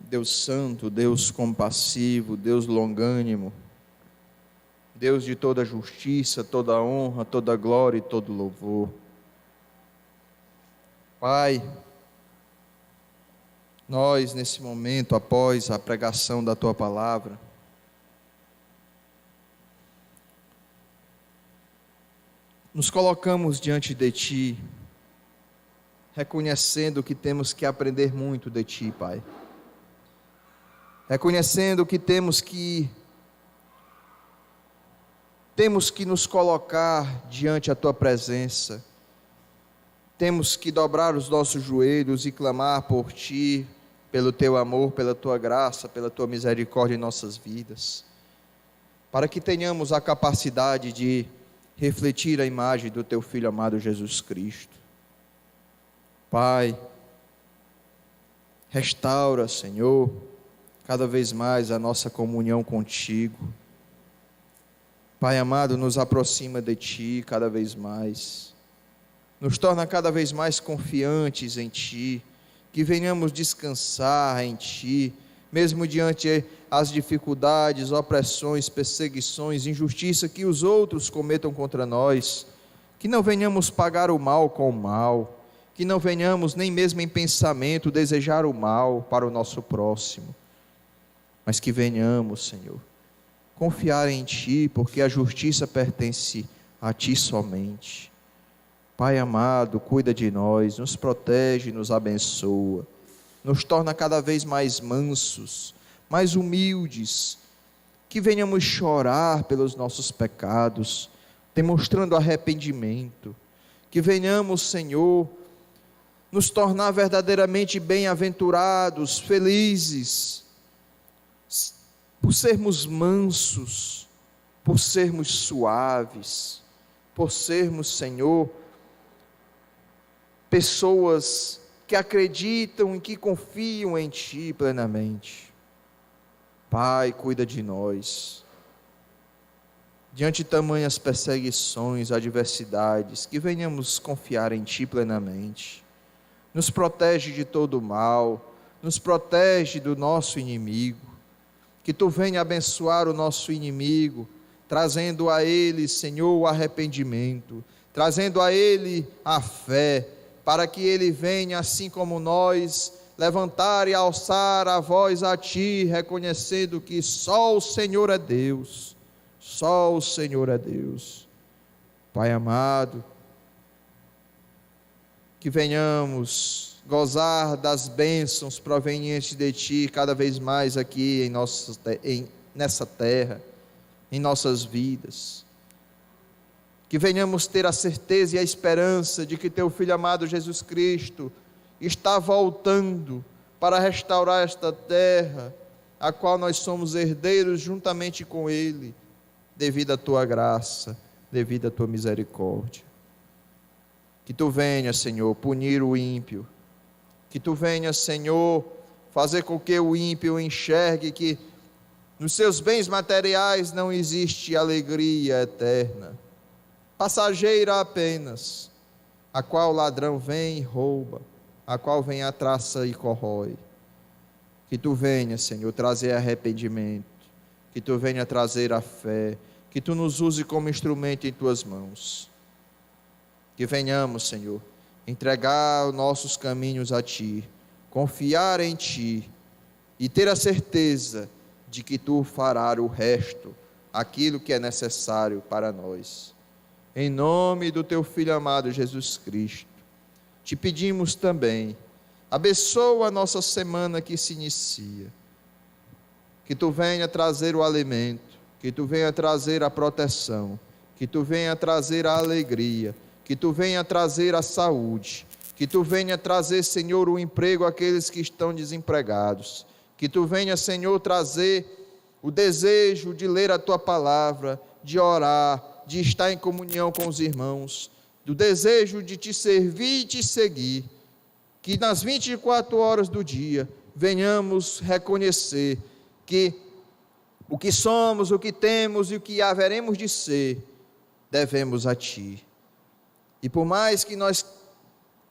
Speaker 5: Deus santo, Deus compassivo, Deus longânimo, Deus de toda justiça, toda honra, toda glória e todo louvor. Pai, nós nesse momento, após a pregação da Tua palavra, nos colocamos diante de Ti, reconhecendo que temos que aprender muito de Ti, Pai. Reconhecendo que temos que nos colocar diante a Tua presença. Temos que dobrar os nossos joelhos e clamar por Ti, pelo Teu amor, pela Tua graça, pela Tua misericórdia em nossas vidas, para que tenhamos a capacidade de refletir a imagem do Teu Filho amado Jesus Cristo. Pai, restaura, Senhor, cada vez mais a nossa comunhão contigo. Pai amado, nos aproxima de Ti cada vez mais, nos torna cada vez mais confiantes em Ti, que venhamos descansar em Ti, mesmo diante as dificuldades, opressões, perseguições, injustiça que os outros cometam contra nós, que não venhamos pagar o mal com o mal, que não venhamos nem mesmo em pensamento desejar o mal para o nosso próximo, mas que venhamos, Senhor, confiar em Ti, porque a justiça pertence a Ti somente. Pai amado, cuida de nós, nos protege, nos abençoa, nos torna cada vez mais mansos, mais humildes, que venhamos chorar pelos nossos pecados, demonstrando arrependimento, Que venhamos, Senhor, nos tornar verdadeiramente bem-aventurados, felizes, por sermos mansos, por sermos suaves, por sermos, Senhor, pessoas que acreditam e que confiam em Ti plenamente. Pai, cuida de nós. Diante de tamanhas perseguições, adversidades, que venhamos confiar em Ti plenamente. Nos protege de todo o mal, nos protege do nosso inimigo. Que Tu venha abençoar o nosso inimigo, trazendo a ele, Senhor, o arrependimento, trazendo a ele a fé, para que ele venha, assim como nós, levantar e alçar a voz a Ti, reconhecendo que só o Senhor é Deus, só o Senhor é Deus. Pai amado, que venhamos gozar das bênçãos provenientes de Ti cada vez mais aqui nessa terra, em nossas vidas. Que venhamos ter a certeza e a esperança de que Teu Filho amado Jesus Cristo está voltando para restaurar esta terra, a qual nós somos herdeiros juntamente com Ele, devido à Tua graça, devido à Tua misericórdia. Que Tu venha, Senhor, punir o ímpio, que Tu venha, Senhor, fazer com que o ímpio enxergue que nos seus bens materiais não existe alegria eterna, passageira apenas, a qual o ladrão vem e rouba, a qual vem a traça e corrói. Que Tu venha, Senhor, trazer arrependimento, que Tu venha trazer a fé, que Tu nos use como instrumento em Tuas mãos. Que venhamos, Senhor, entregar os nossos caminhos a Ti, confiar em Ti e ter a certeza de que Tu farás o resto, aquilo que é necessário para nós. Em nome do Teu Filho amado Jesus Cristo, Te pedimos também, abençoa a nossa semana que se inicia, que Tu venha trazer o alimento, que Tu venha trazer a proteção, que Tu venha trazer a alegria, que Tu venha trazer a saúde, que Tu venha trazer, Senhor, o emprego àqueles que estão desempregados, que Tu venha, Senhor, trazer o desejo de ler a Tua palavra, de orar, de estar em comunhão com os irmãos, do desejo de Te servir e Te seguir, que nas 24 horas do dia venhamos reconhecer que o que somos, o que temos e o que haveremos de ser, devemos a Ti. E por mais que nós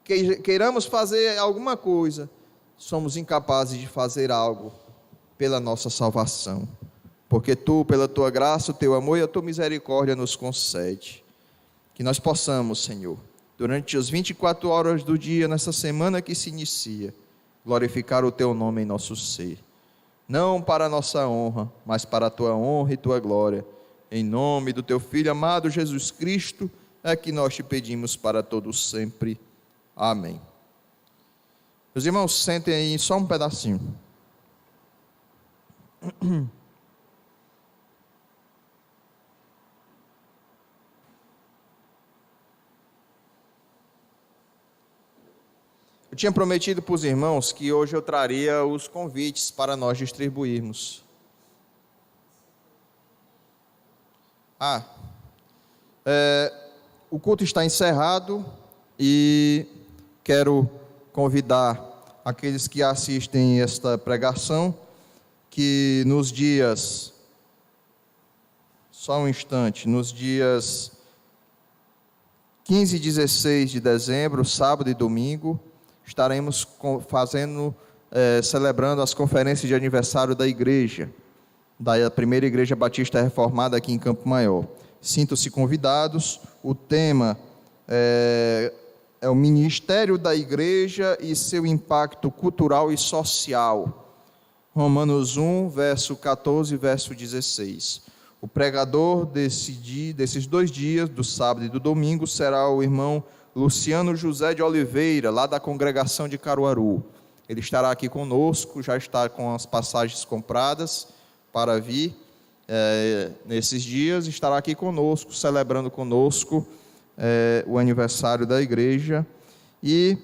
Speaker 5: queiramos fazer alguma coisa, somos incapazes de fazer algo pela nossa salvação, porque Tu, pela Tua graça, o Teu amor e a Tua misericórdia nos concede. Que nós possamos, Senhor, durante as 24 horas do dia, nessa semana que se inicia, glorificar o Teu nome em nosso ser, não para a nossa honra, mas para a Tua honra e Tua glória, em nome do Teu Filho amado Jesus Cristo, é que nós Te pedimos para todos sempre. Amém. Meus irmãos, sentem aí só um pedacinho. Eu tinha prometido para os irmãos que hoje eu traria os convites para nós distribuirmos. O culto está encerrado e quero convidar aqueles que assistem esta pregação que nos dias, só um instante, nos dias 15 e 16 de dezembro, sábado e domingo, estaremos celebrando as conferências de aniversário da igreja, da primeira igreja batista reformada aqui em Campo Maior. Sintam-se convidados. O tema é o ministério da igreja e seu impacto cultural e social. Romanos 1, verso 14 e verso 16. O pregador desses 2 dias, do sábado e do domingo, será o irmão Luciano José de Oliveira, lá da congregação de Caruaru. Ele estará aqui conosco, já está com as passagens compradas para vir nesses dias, estará aqui conosco, celebrando conosco o aniversário da igreja e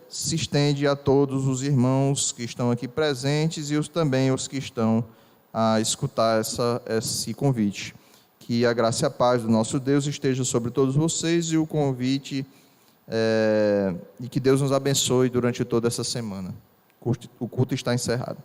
Speaker 5: se estende a todos os irmãos que estão aqui presentes e também os que estão a escutar esse convite. Que a graça e a paz do nosso Deus esteja sobre todos vocês e o convite, e que Deus nos abençoe durante toda essa semana. O culto está encerrado.